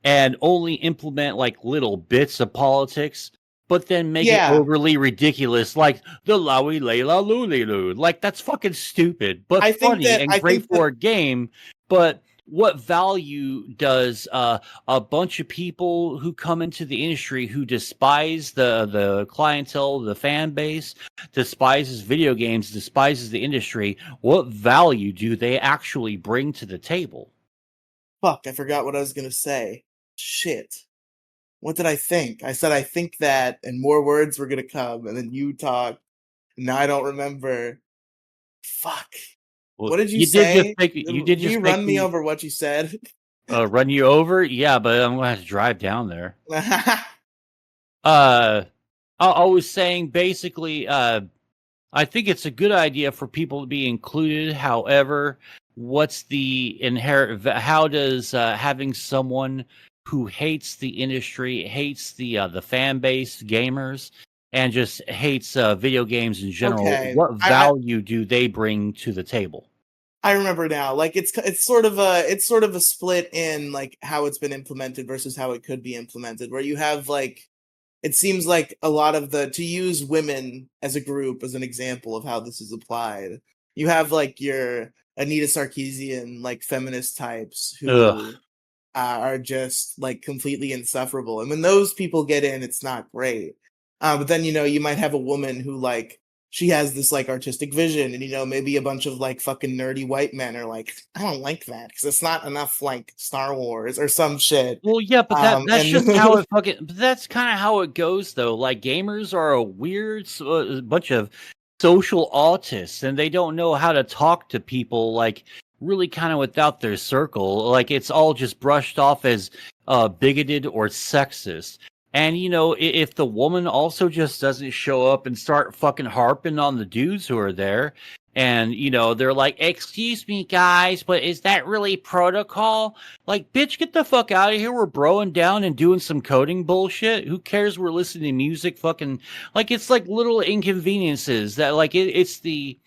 and only implement like little bits of politics, but then make it Yeah, overly ridiculous, like the Lowy Layla Lulu. Like that's fucking stupid, but I think funny that and I great think that for a game. But what value does a bunch of people who come into the industry who despise the clientele, the fan base, despises video games, despises the industry? What value do they actually bring to the table? fuck, I forgot what I was gonna say. Shit. What did I think? I said I think that, and more words were gonna come, and then you talk. Now I don't remember. Fuck. Well, What did you you did just say? make you did Can you just make run me me over what you said? run you over. Yeah, but I'm gonna have to drive down there. Uh, I was saying basically, I think it's a good idea for people to be included. However, what's the inherent? How does having someone who hates the industry, hates the fan base, gamers, and just hates video games in general? Okay. What I value do they bring to the table? I remember now. Like it's sort of a split in like how it's been implemented versus how it could be implemented. Where you have like it seems like a lot of the to use women as a group as an example of how this is applied. You have like your Anita Sarkeesian like feminist types Ugh. who are just like completely insufferable. And when those people get in, it's not great. But then you might have a woman who like she has this like artistic vision, and maybe a bunch of like fucking nerdy white men are like, I don't like that because it's not enough like Star Wars or some shit. Well, yeah, but that's And just how it fucking. But that's kind of how it goes, though. Like gamers are a weird bunch of social autists, and they don't know how to talk to people. Like really, kind of without their circle. Like it's all just brushed off as bigoted or sexist. And if the woman also just doesn't show up and start fucking harping on the dudes who are there, and they're like, "Excuse me, guys, but is that really protocol?" Like, bitch, get the fuck out of here. We're broing down and doing some coding bullshit. Who cares? We're listening to music. Fucking, like, it's like little inconveniences that, like, it's the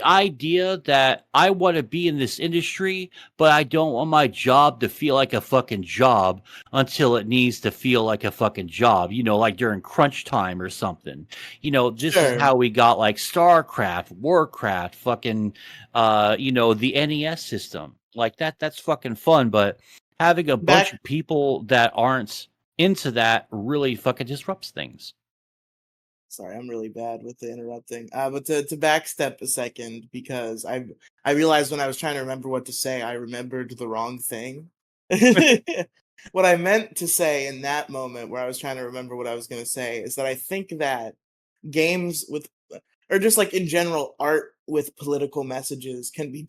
idea that I want to be in this industry, but I don't want my job to feel like a fucking job until it needs to feel like a fucking job, like during crunch time or something. This is sure, how we got like StarCraft, Warcraft, fucking, the NES system. Like that's fucking fun, but having a bunch back. of people that aren't into that really fucking disrupts things. Sorry, I'm really bad with the interrupting. But to backstep a second because I realized when I was trying to remember what to say, I remembered the wrong thing. What I meant to say in that moment where I was trying to remember what I was going to say is that I think that games with or just like in general art with political messages can be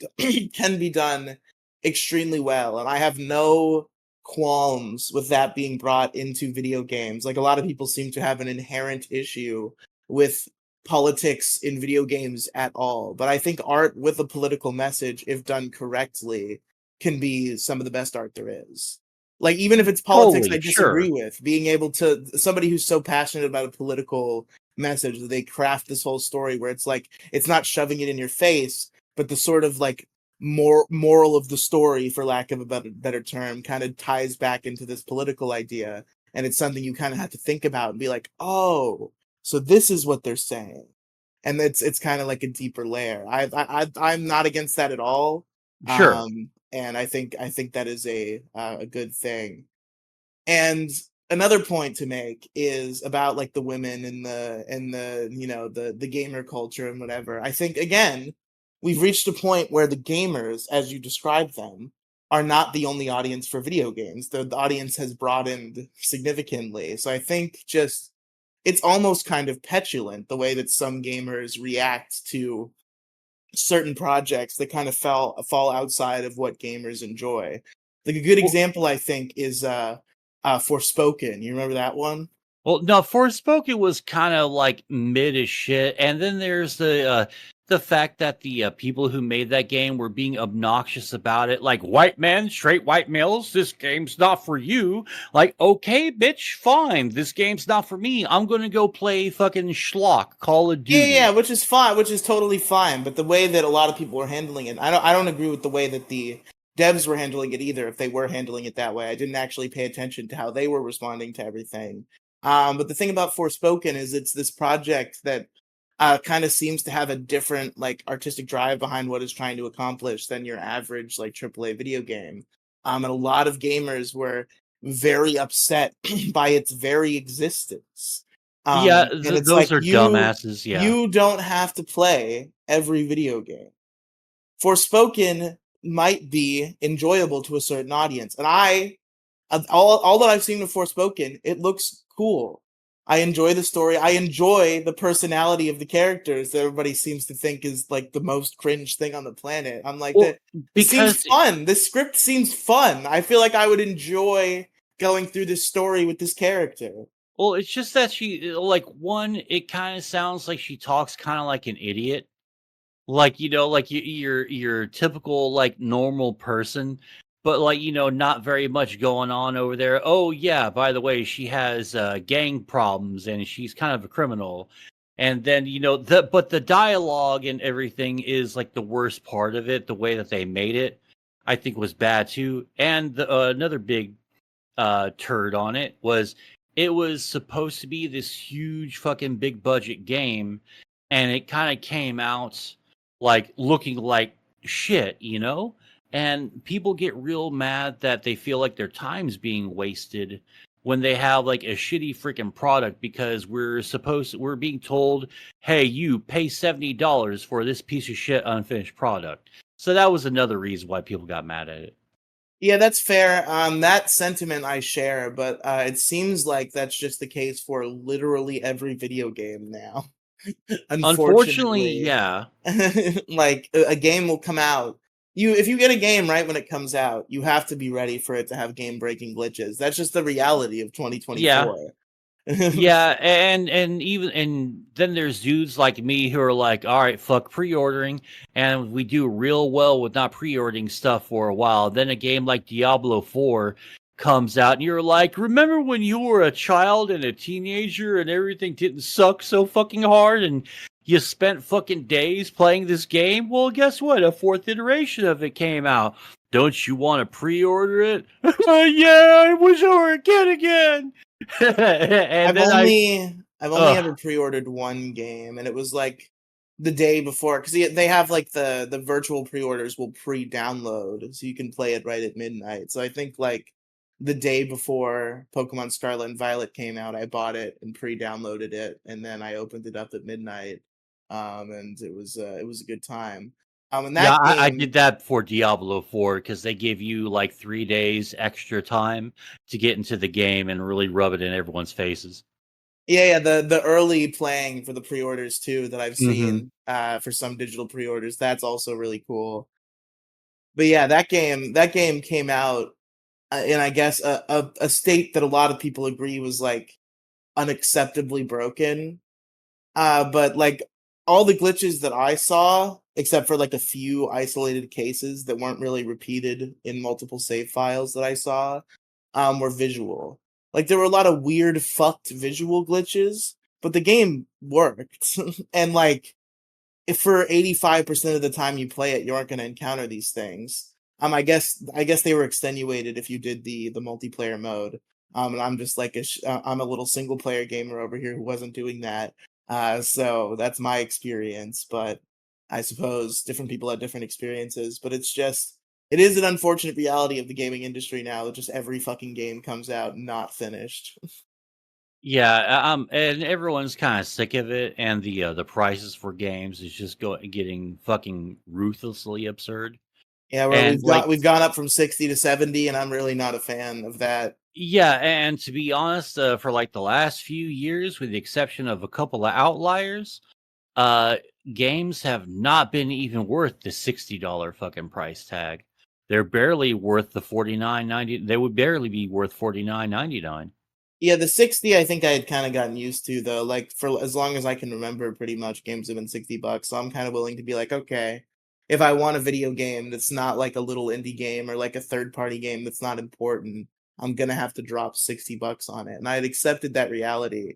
can be done extremely well, and I have no qualms with that being brought into video games. Like a lot of people seem to have an inherent issue with politics in video games at all, but I think art with a political message, if done correctly, can be some of the best art there is. Like even if it's politics I Totally, disagree sure. with, being able to somebody who's so passionate about a political message that they craft this whole story where it's like it's not shoving it in your face, but the sort of like moral of the story, for lack of a better term, kind of ties back into this political idea, and it's something you kind of have to think about and be like, oh, so this is what they're saying, and it's kind of like a deeper layer. I'm not against that at all, Sure. and I think that is a good thing. And another point to make is about like the women and the the gamer culture and whatever. I think again, we've reached a point where the gamers, as you described them, are not the only audience for video games. The audience has broadened significantly. So I think just it's almost kind of petulant the way that some gamers react to certain projects that kind of fall outside of what gamers enjoy. Like a good Well, example I think is Forspoken. You remember that one? Well, no, Forspoken was kind of like mid as shit, and then there's the fact that the people who made that game were being obnoxious about it, like white men, straight white males. This game's not for you. Like, okay, bitch, fine. This game's not for me. I'm gonna go play fucking schlock, Call of Duty. Yeah, which is fine, which is totally fine. But the way that a lot of people were handling it, I don't agree with the way that the devs were handling it either. If they were handling it that way, I didn't actually pay attention to how they were responding to everything. But the thing about Forspoken is it's this project that kind of seems to have a different like artistic drive behind what it's trying to accomplish than your average like AAA video game. And a lot of gamers were very upset by its very existence. Yeah, And it's those like are dumbasses. Yeah. you don't have to play every video game. Forspoken might be enjoyable to a certain audience, and all that I've seen of Forspoken, it looks cool. I enjoy the story. I enjoy the personality of the characters that everybody seems to think is like the most cringe thing on the planet. I'm like, Well, this seems because fun. This script seems fun. I feel like I would enjoy going through this story with this character. well, it's just that she like one. It kind of sounds like she talks kind of like an idiot. Like, like your typical like normal person, but like, not very much going on over there. Oh yeah, by the way, she has gang problems and she's kind of a criminal. And then, but the dialogue and everything is like the worst part of it. The way that they made it, I think, was bad too. And another big turd on it was supposed to be this huge fucking big budget game, and it kind of came out like looking like shit, and people get real mad that they feel like their time's being wasted when they have like a shitty freaking product, because we're being told, hey, you pay $70 for this piece of shit unfinished product. So that was another reason why people got mad at it. Yeah, that's fair. That sentiment I share, but it seems like that's just the case for literally every video game now. Unfortunately, Unfortunately, yeah. like a game will come out. If you get a game right when it comes out, you have to be ready for it to have game-breaking glitches. That's just the reality of Yeah. 2024. Yeah, and then there's dudes like me who are like, all right, fuck pre-ordering, and we do real well with not pre-ordering stuff for a while. Then a game like Diablo 4 comes out, and you're like, remember when you were a child and a teenager and everything didn't suck so fucking hard, and you spent fucking days playing this game? Well, guess what? A fourth iteration of it came out. Don't you want to pre-order it? Yeah, I wish I were a kid again. And I've then only ever ugh, pre-ordered one game, and it was like the day before, because they have like the virtual pre-orders will pre-download, so you can play it right at midnight. So I think like the day before Pokemon Scarlet and Violet came out, I bought it and pre-downloaded it, and then I opened it up at midnight, and it was a good time. And yeah, that I game, did that for Diablo 4 because they give you like 3 days extra time to get into the game and really rub it in everyone's faces. yeah, the early playing for the pre-orders too that I've Hmm. seen for some digital pre-orders, that's also really cool. But yeah, that game came out in I guess a state that a lot of people agree was like unacceptably broken. But like all the glitches that I saw, except for like a few isolated cases that weren't really repeated in multiple save files that I saw, were visual. Like there were a lot of weird fucked visual glitches, but the game worked. And like if for 85% of the time you play it, you aren't going to encounter these things. I guess they were extenuated if you did the multiplayer mode. And I'm just like I'm a little single player gamer over here who wasn't doing that. So that's my experience, but I suppose different people have different experiences, but it is an unfortunate reality of the gaming industry now that just every fucking game comes out not finished. Yeah, and everyone's kind of sick of it, and the prices for games is just getting fucking ruthlessly absurd. Yeah, where And like, we've gone up from 60 to 70, and I'm really not a fan of that. yeah, and to be honest, for like the last few years, with the exception of a couple of outliers, uh games have not been even worth the $60 fucking price tag. they're barely worth the $49.90. They would barely be worth $49.99. Yeah, the 60 I think I had kind of gotten used to though. Like for as long as I can remember, pretty much games have been $60. So I'm kind of willing to be like, okay, if I want a video game that's not like a little indie game or like a third party game that's not important, I'm gonna have to drop $60 on it. And I had accepted that reality.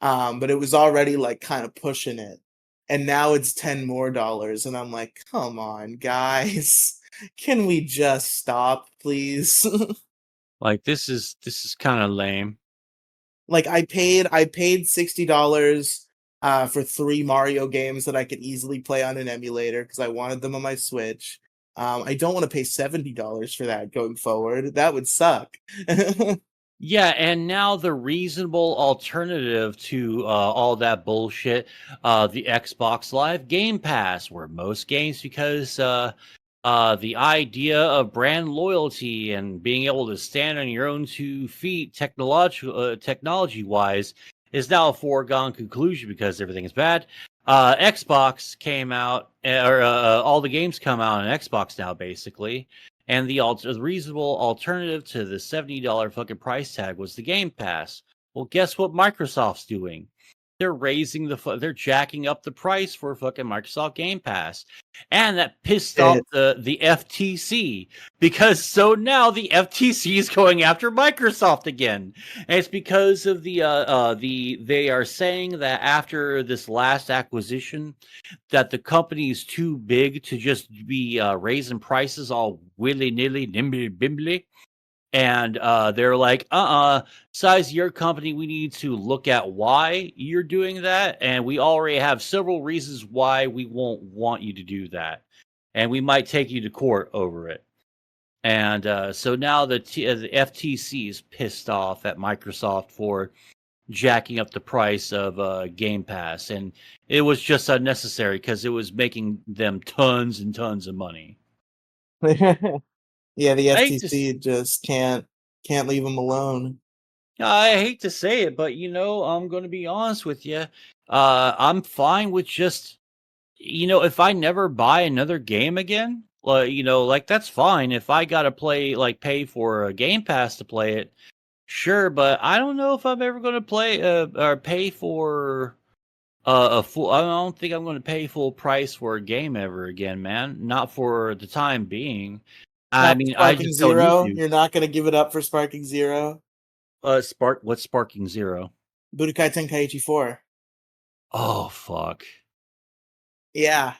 But it was already like kind of pushing it. And now it's $10 more, and I'm like, come on, guys. Can we just stop, please? Like this is kind of lame. Like I paid $60 for 3 Mario games that I could easily play on an emulator because I wanted them on my Switch. I don't want to pay $70 for that going forward. That would suck. Yeah, and now the reasonable alternative to all that bullshit, the Xbox Live Game Pass, where most games, because the idea of brand loyalty and being able to stand on your own 2 feet, technology wise, is now a foregone conclusion because everything is bad. Xbox came out, or all the games come out on Xbox now, basically. And the reasonable alternative to the $70 fucking price tag was the Game Pass. Well, guess what Microsoft's doing? They're they're jacking up the price for fucking Microsoft Game Pass. And that pissed off the FTC, because so now the FTC is going after Microsoft again. And it's because of they are saying that after this last acquisition, that the company is too big to just be raising prices all willy-nilly, nimbly-bimbly. And they're like, size of your company, we need to look at why you're doing that. And we already have several reasons why we won't want you to do that. And we might take you to court over it. And so now the FTC is pissed off at Microsoft for jacking up the price of Game Pass. And it was just unnecessary because it was making them tons and tons of money. Yeah, the I hate to FTC just can't leave them alone. I hate to say it, but I'm going to be honest with you. I'm fine with just, if I never buy another game again, like that's fine. If I got to pay for a Game Pass to play it, sure. But I don't know if I'm ever going to play or pay for a full. I don't think I'm going to pay full price for a game ever again, man. Not for the time being. I Not for mean, I Sparking just don't need Zero. to. You're not gonna give it up for Sparking Zero. What's Sparking Zero? Budokai Tenkaichi 4. Oh fuck. Yeah.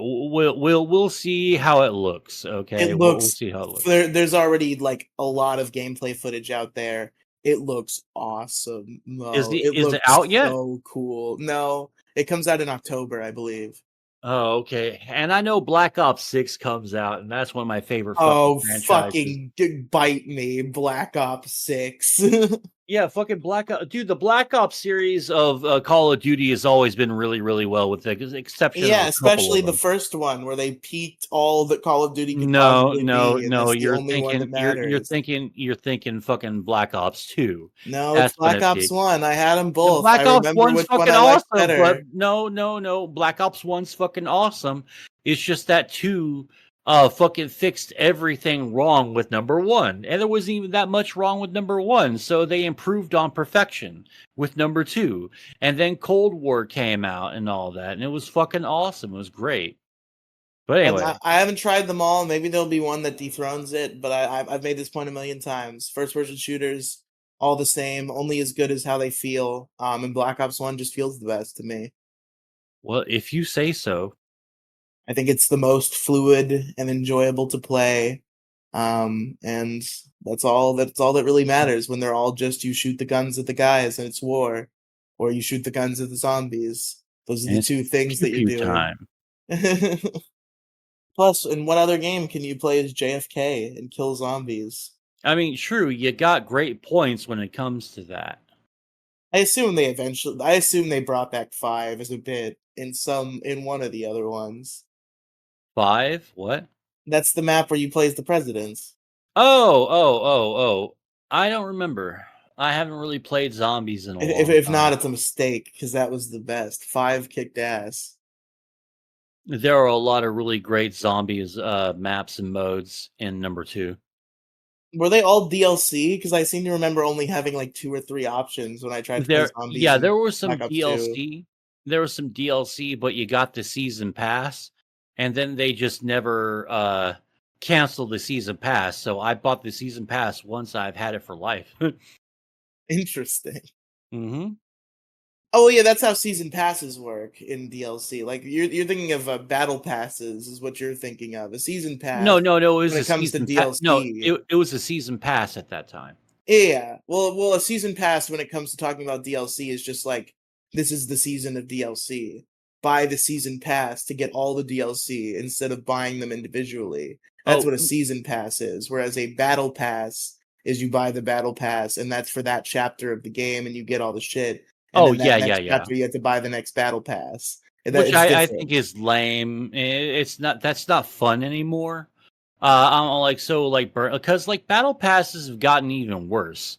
We'll see how it looks. Okay, It we'll looks see how it looks. there's already like a lot of gameplay footage out there. It looks awesome. No, it Is it looks out yet? so cool. No, it comes out in October, I believe. Oh, okay. And I know Black Ops 6 comes out, and that's one of my favorite fucking Oh, franchises. bite me, Black Ops 6. Yeah, fucking Black Ops, dude. The Black Ops series of Call of Duty has always been really, really well, with the exception of Yeah, a couple especially of the them. first one where they peaked all that Call of Duty could No, possibly no, be, and no. that's the only one that matters. You're thinking fucking Black Ops 2. No, it's That's when Black it Ops peaked. 1. I had them The both. I Black Ops remember 1's which one fucking I liked awesome, but better. no. Black Ops 1's fucking awesome. It's just that 2 fucking fixed everything wrong with number 1. And there wasn't even that much wrong with number 1, so they improved on perfection with number 2. And then Cold War came out and all that, and it was fucking awesome. It was great. But anyway, I haven't tried them all. Maybe there'll be one that dethrones it, but I've made this point a million times. First person shooters, all the same, only as good as how they feel. And Black Ops 1 just feels the best to me. well, if you say so. I think it's the most fluid and enjoyable to play. And that's all that really matters when they're all just you shoot the guns at the guys and it's war, or you shoot the guns at the zombies. Those are And the it's two things pew that you're pew doing. time. Plus, in what other game can you play as JFK and kill zombies? I mean, true, you got great points when it comes to that. I assume they brought back 5 as a bit in one of the other ones. 5? What? That's the map where you play as the presidents. Oh. I don't remember. I haven't really played zombies in a long If time. not, it's a mistake because that was the best. 5 kicked ass. There are a lot of really great zombies maps and modes in number 2. Were they all DLC? Because I seem to remember only having like 2 or 3 options when I tried to play zombies in There was some Black Ops 2. DLC. There was some DLC, but you got the season pass, and then they just never canceled the season pass. So I bought the season pass once. I've had it for life. Interesting. hmm Oh yeah, that's how season passes work in DLC. Like you're thinking of battle passes is what you're thinking of. A season No, pass no, no. It was when a it comes to season pass. No, DLC. it was a season pass at that time. Yeah. Well, a season pass when it comes to talking about DLC is just like this is the season of DLC. Buy the season pass to get all the DLC instead of buying them individually. That's Oh, what a season pass is. Whereas a battle pass is you buy the battle pass and that's for that chapter of the game and you get all the shit. And oh, then that yeah, yeah, next yeah. chapter you have to buy the next battle pass. And that Which it's I different. think is lame. It's not. That's not fun anymore. I'm like so like because like battle passes have gotten even worse.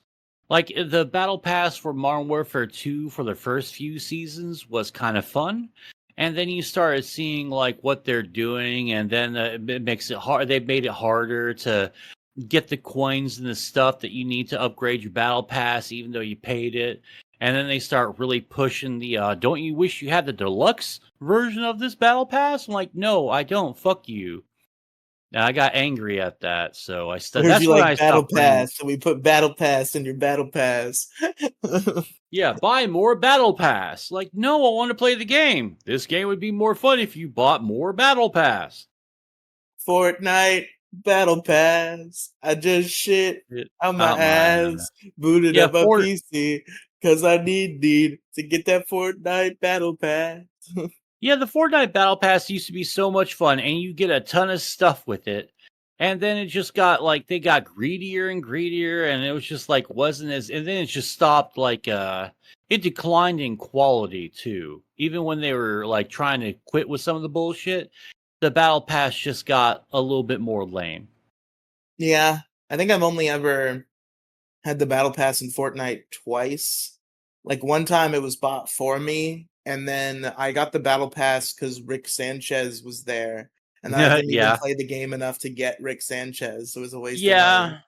Like the battle pass for Modern Warfare 2 for the first few seasons was kind of fun, and then you started seeing like what they're doing, and then it makes it hard. They made it harder to get the coins and the stuff that you need to upgrade your battle pass, even though you paid it. And then they start really pushing the don't you wish you had the deluxe version of this battle pass? I'm like, no, I don't. Fuck you. And I got angry at that, so Heard that's you when like I battle stopped playing. pass, so we put battle pass in your battle pass. Yeah, buy more battle pass. Like, no, I want to play the game. This game would be more fun if you bought more battle pass. Fortnite battle pass. I just shit out my Out my ass, booted yeah, up my Fort PC, cause I need to get that Fortnite battle pass. Yeah, the Fortnite Battle Pass used to be so much fun, and you get a ton of stuff with it. And then it just got like they got greedier and greedier, and it was just like wasn't as. And then it just stopped. Like it declined in quality too. Even when they were like trying to quit with some of the bullshit, the Battle Pass just got a little bit more lame. Yeah, I think I've only ever had the battle pass in Fortnite twice. Like one time it was bought for me, and then I got the battle pass because Rick Sanchez was there, and I didn't even Yeah, play the game enough to get Rick Sanchez, so it was a waste of money.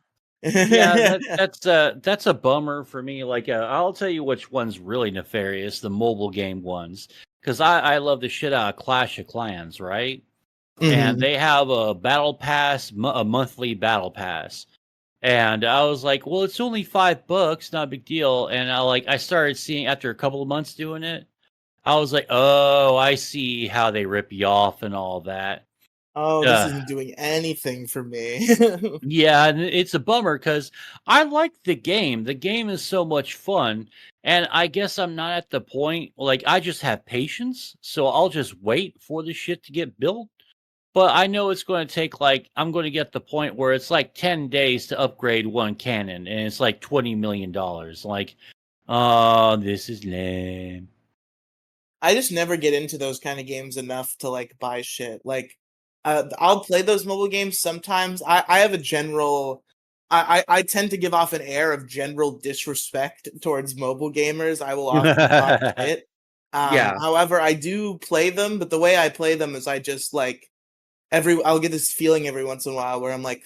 yeah. Yeah, that's a bummer for me. Like, I'll tell you which one's really nefarious: the mobile game ones, because I love the shit out of Clash of Clans, right? And Mhm. they have a battle pass, a monthly battle pass, and I was like, well, it's only $5, not a big deal. And I started seeing after a couple of months doing it, I was like, oh, I see how they rip you off and all that. Oh, this Uh, isn't doing anything for me. Yeah, and it's a bummer because I like the game. The game is so much fun, and I guess I'm not at the point like I just have patience, so I'll just wait for the shit to get built. But I know it's going to take like I'm going to get the point where it's like 10 days to upgrade one cannon, and it's like $20 million. Like, oh, this is lame. I just never get into those kind of games enough to like buy shit. Like, I'll play those mobile games sometimes. I have a general. I tend to give off an air of general disrespect towards mobile gamers. I will often talk shit. Yeah. However, I do play them, but the way I play them is I just like I'll get this feeling every once in a while where I'm like,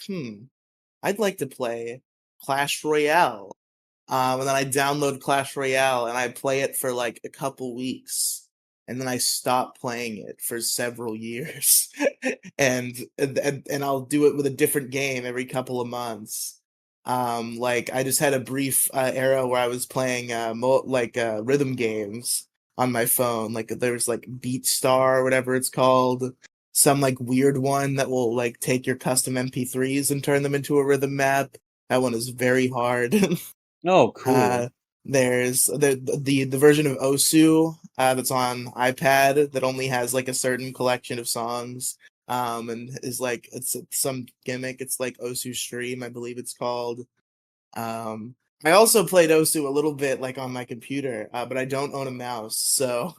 I'd like to play Clash Royale. And then I download Clash Royale and I play it for like a couple weeks, and then I stop playing it for several years, and I'll do it with a different game every couple of months. Like I just had a brief era where I was playing rhythm games on my phone. Like there's like Beat Star or whatever it's called, some like weird one that will like take your custom MP3s and turn them into a rhythm map. That one is very hard. Oh, cool. Uh, there's the version of Osu that's on iPad that only has like a certain collection of songs. And is like it's some gimmick. It's like Osu Stream, I believe it's called. I also played Osu a little bit like on my computer, but I don't own a mouse, so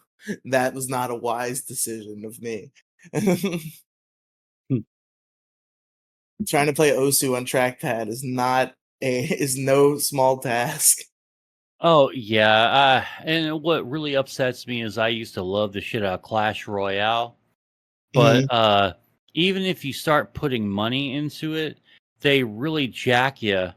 that was not a wise decision of me. Hmm. Trying to play Osu on trackpad is no small task. Oh yeah, and what really upsets me is I used to love the shit out of Clash Royale. But even if you start putting money into it, they really jack you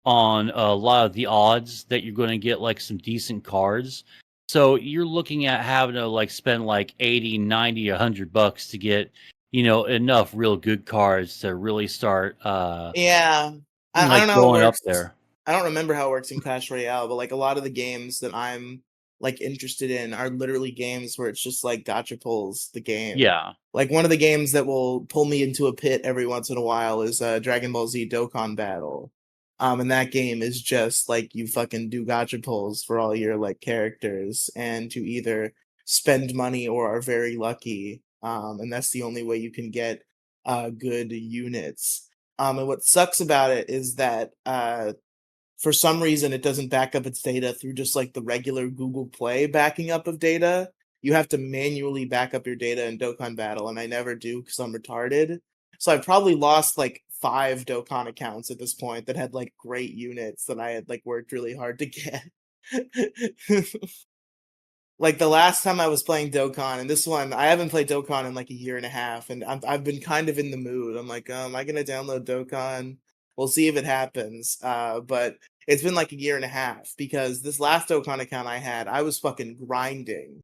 on a lot of the odds that you're going to get like some decent cards. So you're looking at having to like spend like 80, 90, $100 to get, enough real good cards to really start Yeah, I like don't know how it going up works. there. I don't remember how it works in Clash Royale, but like a lot of the games that I'm like interested in are literally games where it's just like gotcha pulls the game. Yeah. Like one of the games that will pull me into a pit every once in a while is Dragon Ball Z Dokkan Battle. And that game is just like you fucking do gotcha pulls for all your like characters and to either spend money or are very lucky. And that's the only way you can get good units. And what sucks about it is that for some reason it doesn't back up its data through just like the regular Google Play backing up of data. You have to manually back up your data in Dokkan Battle, and I never do because I'm retarded. So I've probably lost like 5 Dokkan accounts at this point that had like great units that I had like worked really hard to get. Like the last time I was playing Dokkan, and this one I haven't played Dokkan in like a year and a half, and I've been kind of in the mood. I'm like, am I gonna download Dokkan? We'll see if it happens. But it's been like a year and a half because this last Dokkan account I had, I was fucking grinding.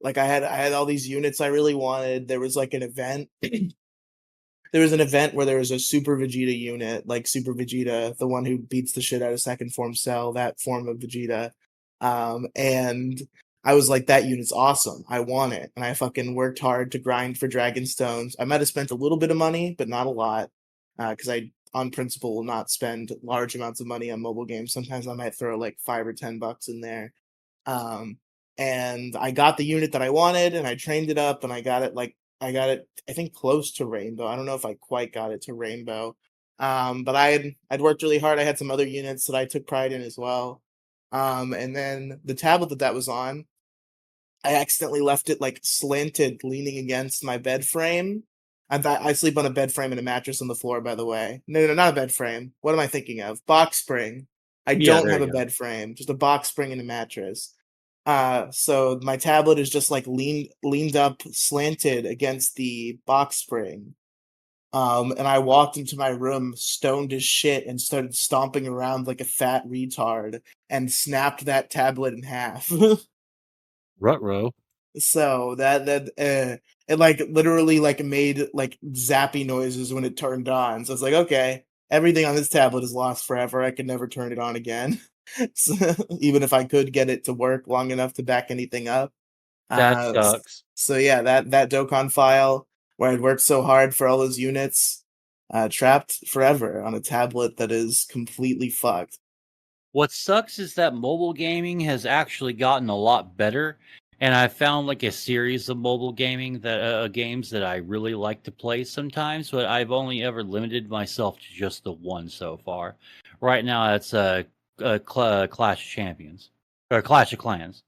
Like I had all these units I really wanted. There was like an event. There was an event where there was a Super Vegeta unit, like Super Vegeta, the one who beats the shit out of second form Cell, that form of Vegeta. And I was like, that unit's awesome. I want it. And I fucking worked hard to grind for Dragon Stones. I might have spent a little bit of money, but not a lot. Because I, on principle, will not spend large amounts of money on mobile games. Sometimes I might throw like $5 or $10 in there. Um, and I got the unit that I wanted, and I trained it up, and I got it, I think, close to Rainbow. I don't know if I quite got it to Rainbow. But I'd worked really hard. I had some other units that I took pride in as well. And then the tablet that was on, I accidentally left it like slanted, leaning against my bed frame. I sleep on a bed frame and a mattress on the floor, by the way. No, not a bed frame. What am I thinking of? Box spring. I Yeah, don't there have a you go. bed frame, just a box spring and a mattress. So my tablet is just like leaned up, slanted against the box spring. And I walked into my room stoned as shit and started stomping around like a fat retard and snapped that tablet in half. Rutro. So it like literally like made like zappy noises when it turned on. So it's like, okay, everything on this tablet is lost forever. I can never turn it on again. So, even if I could get it to work long enough to back anything up. That Uh, sucks. so yeah, that Dokkan file where I'd worked so hard for all those units, trapped forever on a tablet that is completely fucked. What sucks is that mobile gaming has actually gotten a lot better, and I found like a series of mobile gaming that games that I really like to play sometimes, but I've only ever limited myself to just the one so far. Right now, it's Clash of Champions or Clash of Clans.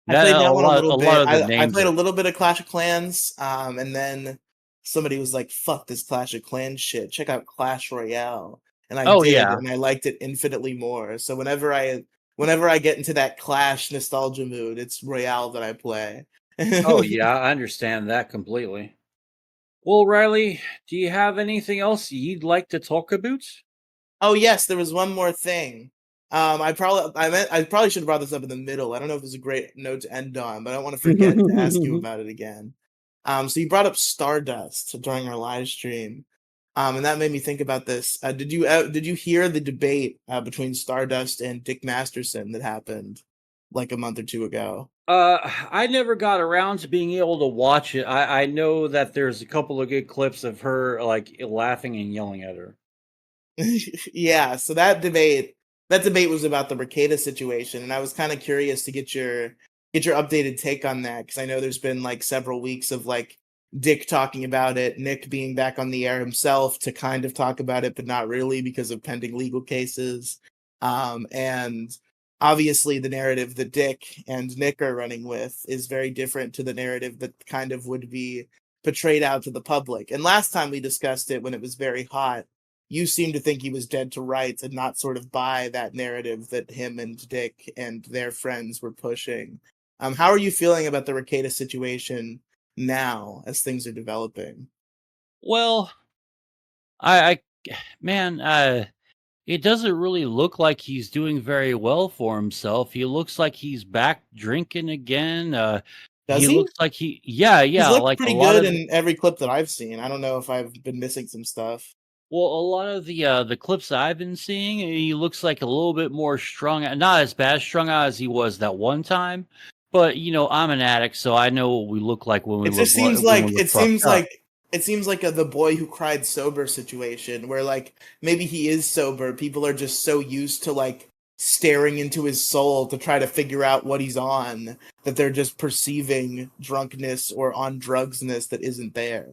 I That played that one a a little lot bit. of the I names played are. a little bit of Clash of Clans, and then somebody was like, "Fuck this Clash of Clans shit. Check out Clash Royale." And I Oh did, yeah, and I liked it infinitely more. So whenever I get into that Clash nostalgia mood, it's Royale that I play. oh yeah, I understand that completely. Well, Riley, do you have anything else you'd like to talk about? Oh yes, there was one more thing. I probably should have brought this up in the middle. I don't know if it's a great note to end on, but I don't want to forget to ask you about it again. So you brought up Stardust during our live stream, and that made me think about this. Did you hear the debate between Stardust and Dick Masterson that happened like a month or two ago? I never got around to being able to watch it. I know that there's a couple of good clips of her like laughing and yelling at her. Yeah, so that debate was about the Mercada situation, and I was kind of curious to get your updated take on that because I know there's been like several weeks of like Dick talking about it, Nick being back on the air himself to kind of talk about it, but not really because of pending legal cases. And obviously the narrative that Dick and Nick are running with is very different to the narrative that kind of would be portrayed out to the public. And last time we discussed it when it was very hot, you seem to think he was dead to rights and not sort of buy that narrative that him and Dick and their friends were pushing. How are you feeling about the Rekieta situation now as things are developing? Well, I man, it doesn't really look like he's doing very well for himself. He looks like he's back drinking again. Does He he? looks like He's yeah, looked like a pretty lot good of in every clip that I've seen. I don't know if I've been missing some stuff. well, a lot of the clips I've been seeing, he looks like a little bit more strung out, not as bad strung out as he was that one time. But I'm an addict, so I know what we look like when we It just seems when like we look fucked up. the boy who cried sober situation where like maybe he is sober. People are just so used to like staring into his soul to try to figure out what he's on that they're just perceiving drunkenness or on drugsness that isn't there.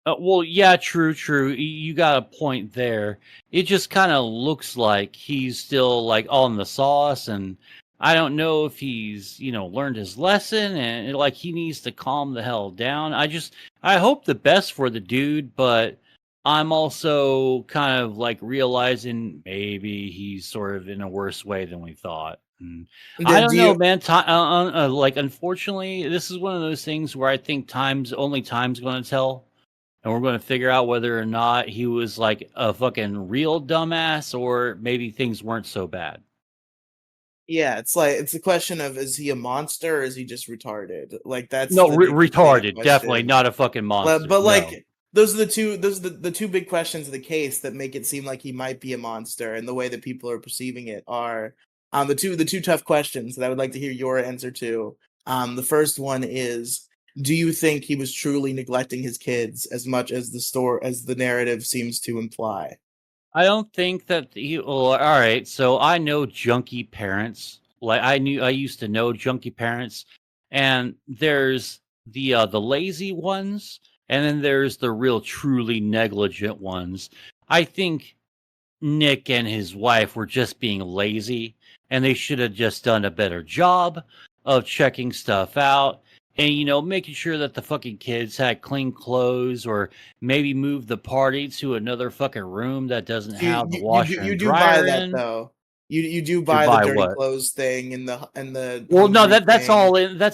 Well, yeah, true, true. You got a point there. It just kind of looks like he's still like on the sauce, and I don't know if he's learned his lesson, and like he needs to calm the hell down. I hope the best for the dude, but I'm also kind of like realizing maybe he's sort of in a worse way than we thought. And I Do don't know, you man. Like, unfortunately, this is one of those things where I think time's going to tell, and we're going to figure out whether or not he was like a fucking real dumbass or maybe things weren't so bad. Yeah, it's like it's a question of is he a monster or is he just retarded? Like that's No, the big debate retarded. Definitely question. not a fucking monster. But No. like those are the two big questions of the case that make it seem like he might be a monster, and the way that people are perceiving it are the two tough questions that I would like to hear your answer to. The first one is, do you think he was truly neglecting his kids as much as the narrative seems to imply? I don't think that well, all right. So I know junkie parents. Like I used to know junkie parents, and there's the lazy ones, and then there's the real truly negligent ones. I think Nick and his wife were just being lazy, and they should have just done a better job of checking stuff out and making sure that the fucking kids had clean clothes, or maybe move the party to another fucking room that doesn't have the washer You and do buy dryer that in. though. You do To buy the buy dirty what? clothes thing and the Well, no, hungry that's thing.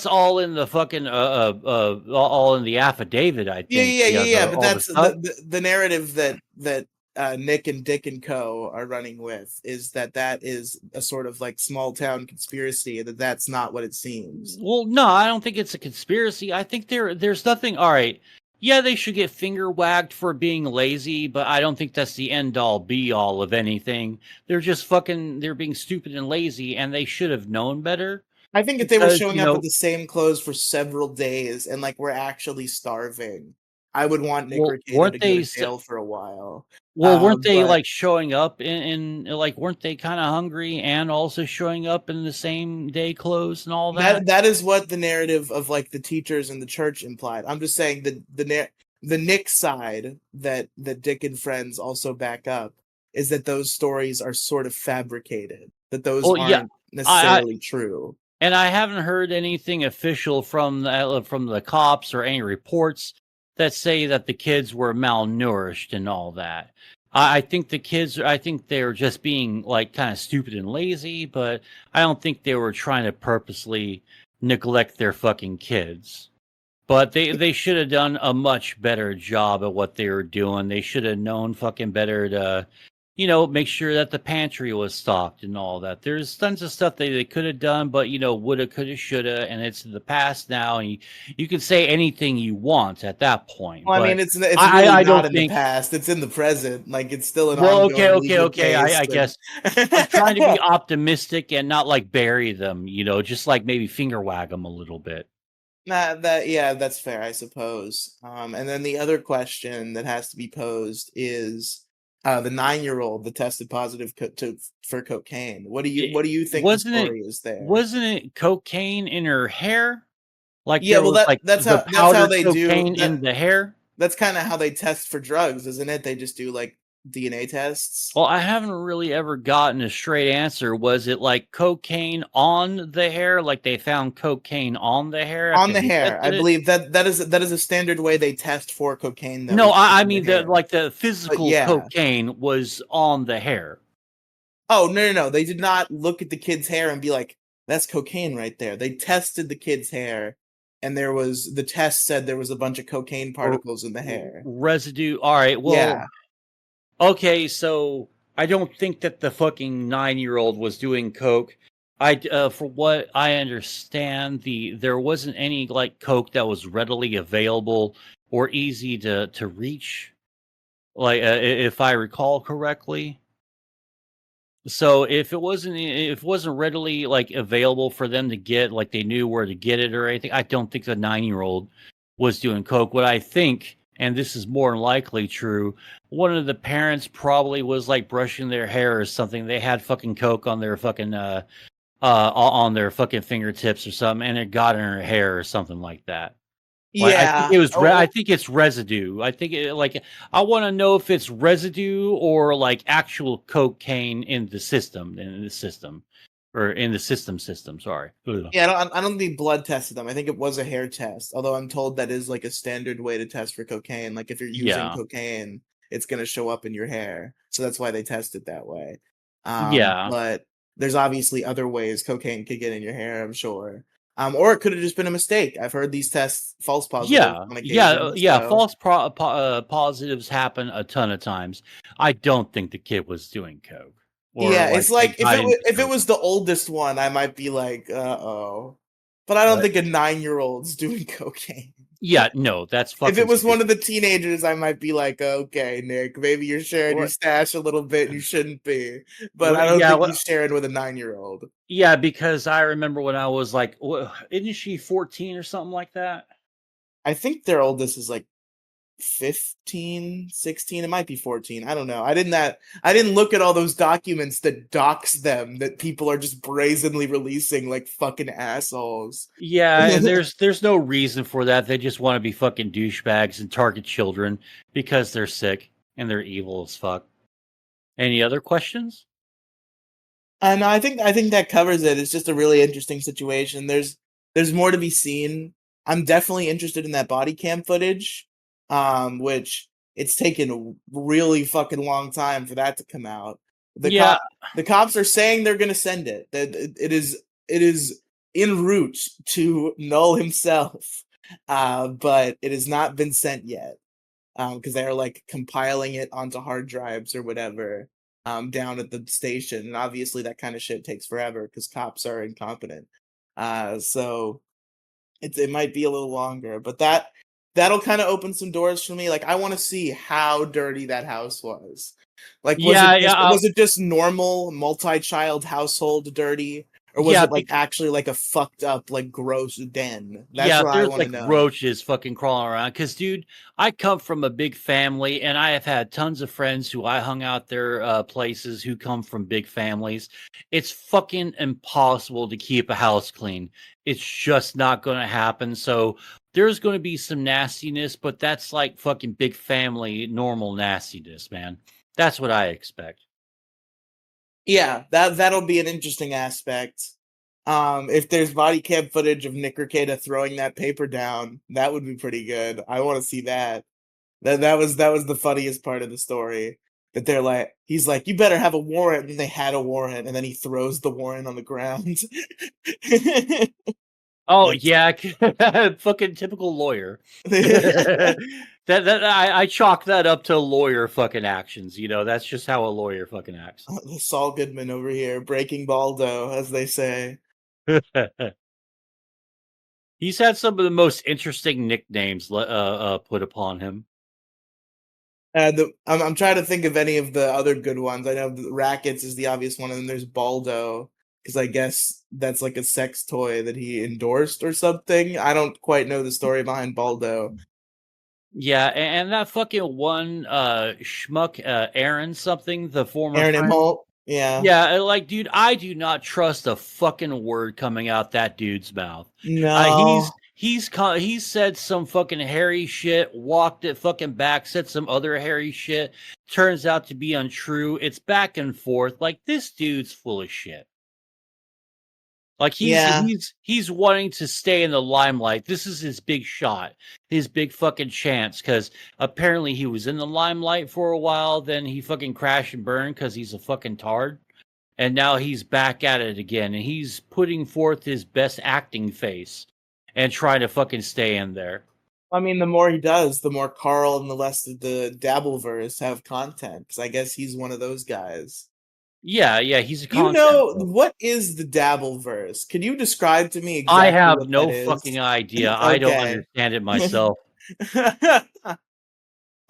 all in the fucking all in the affidavit. I think But all the that's stuff. the narrative that Nick and Dick and Co are running with is that is a sort of like small town conspiracy, and that's not what it seems. Well, no, I don't think it's a conspiracy. I think there's nothing. All right, yeah, they should get finger wagged for being lazy, but I don't think that's the end all be all of anything. They're being stupid and lazy, and they should have known better I think if they were because showing up with the same clothes for several days and like we're actually starving, I would want Nick well, Recato to go to jail for a while. weren't they But like showing up in like weren't they kind of hungry and also showing up in the same day clothes and all that? that is what the narrative of like the teachers and the church implied. I'm just saying the Nick side that Dick and friends also back up is that those stories are sort of fabricated. That those Well, yeah, aren't I necessarily true. and I haven't heard anything official from the cops or any reports that say that the kids were malnourished and all that. I think I think they're just being like kind of stupid and lazy, but I don't think they were trying to purposely neglect their fucking kids. But they should have done a much better job at what they were doing. They should have known fucking better to, make sure that the pantry was stocked and all that. There's tons of stuff they could have done, but woulda, coulda, shoulda, and it's in the past now. And you can say anything you want at that point. Well, I But mean, it's really I not don't in the think. past. It's in the present. Like it's still an Well, okay, ongoing okay, legal okay. case. I And guess I'm trying to be optimistic and not like bury them. Just like maybe finger wag them a little bit. nah, that yeah, that's fair, I suppose. And then the other question that has to be posed is the 9-year-old that tested positive for cocaine. It What do you think the wasn't it story is there? wasn't it cocaine in her hair? Like, Yeah, there well, was, like, the that's how powdered they do cocaine that. in the hair? That's kind of how they test for drugs, isn't it? They just do like DNA tests Well, I haven't really ever gotten a straight answer. Was it, like, cocaine on the hair? Like, they found cocaine on the hair on after the they hair. I tested it? believe that is a standard way they test for cocaine, though, No, is just I in the mean, hair. the But physical yeah. cocaine was on the hair. Oh, no. They did not look at the kid's hair and be like, "That's cocaine right there." They tested the kid's hair and the test said there was a bunch of cocaine particles in the hair. Residue. All right. Well, Yeah. okay. So I don't think that the fucking 9-year-old was doing coke. For what I understand, there wasn't any like coke that was readily available or easy to reach. Like, if I recall correctly. So if it wasn't readily like available for them to get, like they knew where to get it or anything, I don't think the 9-year-old was doing coke. What I think, and this is more than likely true, one of the parents probably was like brushing their hair or something. They had fucking coke on their fucking on their fucking fingertips or something, and it got in her hair or something like that. Like, I think Yeah. it was. I Oh, think it's residue. I think I want to know if it's residue or like actual cocaine in the system, or in the system. Sorry. Ugh. yeah. I don't think blood tested them. I think it was a hair test. Although I'm told that is like a standard way to test for cocaine. Like if you're using Yeah. cocaine, it's gonna show up in your hair. So that's why they test it that way. Yeah. But there's obviously other ways cocaine could get in your hair, I'm sure. Or it could have just been a mistake. I've heard these tests false positive Yeah. on Yeah. occasion. Yeah. So False positives happen a ton of times. I don't think the kid was doing coke or yeah, like it's like got into if it coke. was the oldest one, I might be like, uh-oh. But I don't But think a 9-year-old's doing cocaine. yeah, no, that's If it fucking was one stupid. of the teenagers, I might be like, okay, Nick, maybe you're sharing your Or, stash a little bit and you shouldn't be. But or I don't yeah, think he's sharing with a 9-year-old. yeah, because I remember when I was like, isn't she 14 or something like that? I think their oldest is like 15, 16. It might be 14. I don't know. I didn't look at all those documents that dox them that people are just brazenly releasing like fucking assholes. Yeah, and there's no reason for that. They just want to be fucking douchebags and target children because they're sick and they're evil as fuck. Any other questions? And I think that covers it. It's just a really interesting situation. There's more to be seen. I'm definitely interested in that body cam footage, which it's taken a really fucking long time for that to come out. The Yeah, the cops are saying they're gonna send it. That it is en route to Null himself, but it has not been sent yet because they're like compiling it onto hard drives or whatever down at the station, and obviously that kind of shit takes forever because cops are incompetent. So it might be a little longer, but that'll kind of open some doors for me. Like I want to see how dirty that house was. Like yeah. was it just normal multi-child household dirty? Or was Yeah, it like actually like a fucked up, like gross den? That's yeah, what I there's want to like know. roaches fucking crawling around. Cause dude, I come from a big family and I have had tons of friends who I hung out their places who come from big families. It's fucking impossible to keep a house clean. It's just not gonna happen. So there's gonna be some nastiness, but that's like fucking big family normal nastiness, man. That's what I expect. Yeah, that'll be an interesting aspect. If there's body cam footage of Nick Rekieta throwing that paper down, that would be pretty good. I want to see that. That was the funniest part of the story. That they're like, he's like, you better have a warrant, and they had a warrant, and then he throws the warrant on the ground. Oh That's yeah, fucking typical lawyer. That I chalk that up to lawyer fucking actions. You know, that's just how a lawyer fucking acts. Saul Goodman over here, breaking Baldo, as they say. He's had some of the most interesting nicknames put upon him. I'm trying to think of any of the other good ones. I know the Rackets is the obvious one, and then there's Baldo, because I guess that's like a sex toy that he endorsed or something. I don't quite know the story behind Baldo. Yeah, and that fucking one schmuck Aaron something, the former Aaron M. friend. Holt, yeah. Yeah, like, dude, I do not trust a fucking word coming out that dude's mouth. No. He's said some fucking hairy shit, walked it fucking back, said some other hairy shit. Turns out to be untrue. It's back and forth. Like, this dude's full of shit. Like Yeah. he's wanting to stay in the limelight. This is his big shot, his big fucking chance. Because apparently he was in the limelight for a while, then he fucking crashed and burned because he's a fucking tard. And now he's back at it again, and he's putting forth his best acting face. and trying to fucking stay in there. I mean, the more he does, the more Carl and the rest of the Dabbleverse have content. Because I guess he's one of those guys. Yeah, he's a You content. know, bro. what is the Dabbleverse? Can you describe to me I exactly have what no that is? fucking idea. I don't Okay. understand it myself.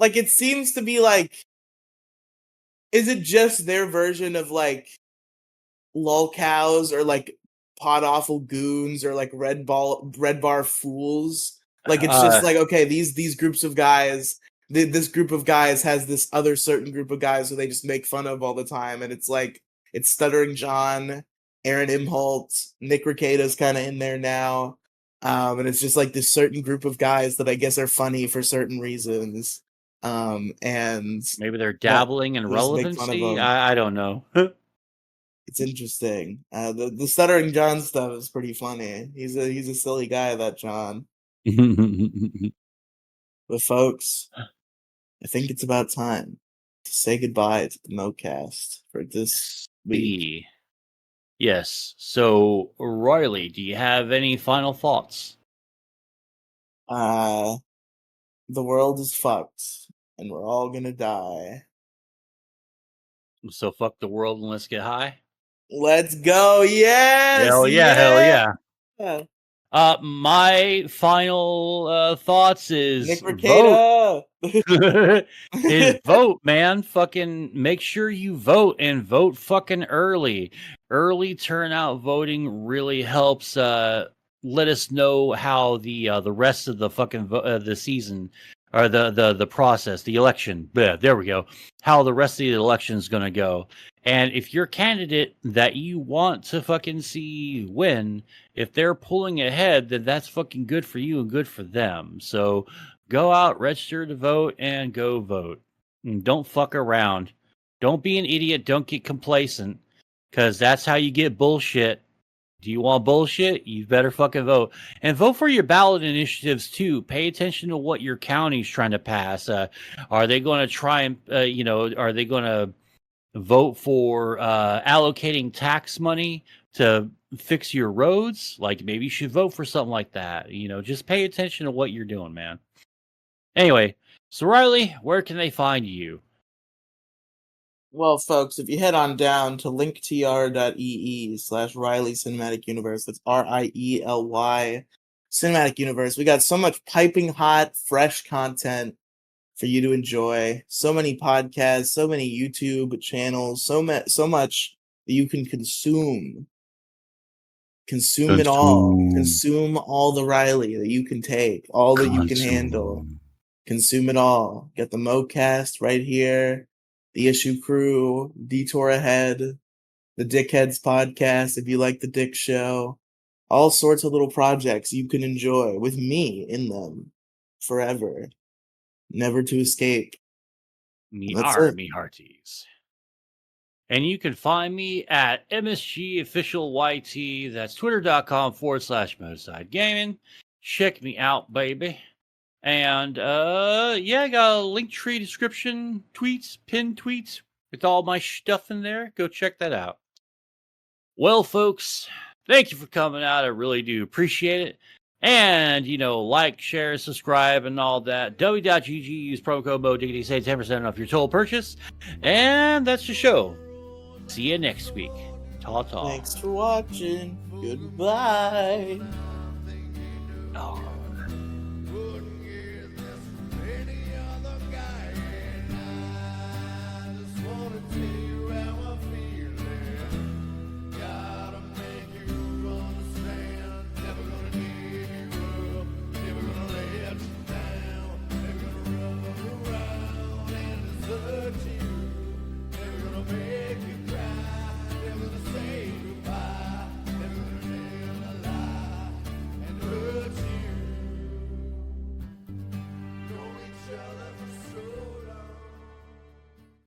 Like, it seems to be like, is it just their version of like lolcows or like pod awful goons or like red bar fools? Like, it's just like, okay, these groups of guys, this group of guys has this other certain group of guys who they just make fun of all the time, and it's like, it's Stuttering John, Aaron Imholt, Nick Rekieta's kind of in there now, and it's just like this certain group of guys that I guess are funny for certain reasons, and Maybe they're dabbling in they just make fun of relevancy. them. I don't know. It's interesting. The Stuttering John stuff is pretty funny. He's a silly guy, that John. But folks, I think it's about time to say goodbye to the MoCast for this week. Yes. So, Riely, do you have any final thoughts? The world is fucked, and we're all gonna die. So fuck the world and let's get high. Let's go! Yes! Hell yeah! Yeah! My final thoughts is Nick vote. Rekieta! Is vote, man. Fucking make sure you vote and vote fucking early. Early turnout voting really helps let us know how the rest of the fucking the season or the process, the election. There we go. How the rest of the election is going to go. And if your candidate that you want to fucking see win, if they're pulling ahead, then that's fucking good for you and good for them. So go out, register to vote, and go vote. And don't fuck around. Don't be an idiot. Don't get complacent, because that's how you get bullshit. Do you want bullshit? You better fucking vote. And vote for your ballot initiatives, too. Pay attention to what your county's trying to pass. Are they going to try and, are they going to vote for allocating tax money to fix your roads? Like, maybe you should vote for something like that. Just pay attention to what you're doing, man. Anyway, so Riely, where can they find you? Well, folks, if you head on down to linktr.ee/Riely Cinematic Universe, that's RIELY Cinematic Universe, we got so much piping hot, fresh content for you to enjoy. So many podcasts, so many YouTube channels, so much that you can consume. Consume it all. Consume all the Riely that you can take, all that you can handle. Consume it all. Get the MoCast right here. The Issue Crew, Detour Ahead, the Dickheads podcast, if you like the Dick Show. All sorts of little projects you can enjoy with me in them forever. Never to escape. Me That's are it. me hearties. And you can find me at MSG Official YT. That's twitter.com/Motorcycle Gaming. Check me out, baby. And I got a link tree description, tweets, pinned tweets with all my stuff in there. Go check that out. Well, folks, thank you for coming out. I really do appreciate it. And, like, share, subscribe, and all that. W.GG, use promo code MoDiggity, save 10% off your total purchase. And that's the show. See you next week. Ta-ta. Thanks for watching. Goodbye. All right.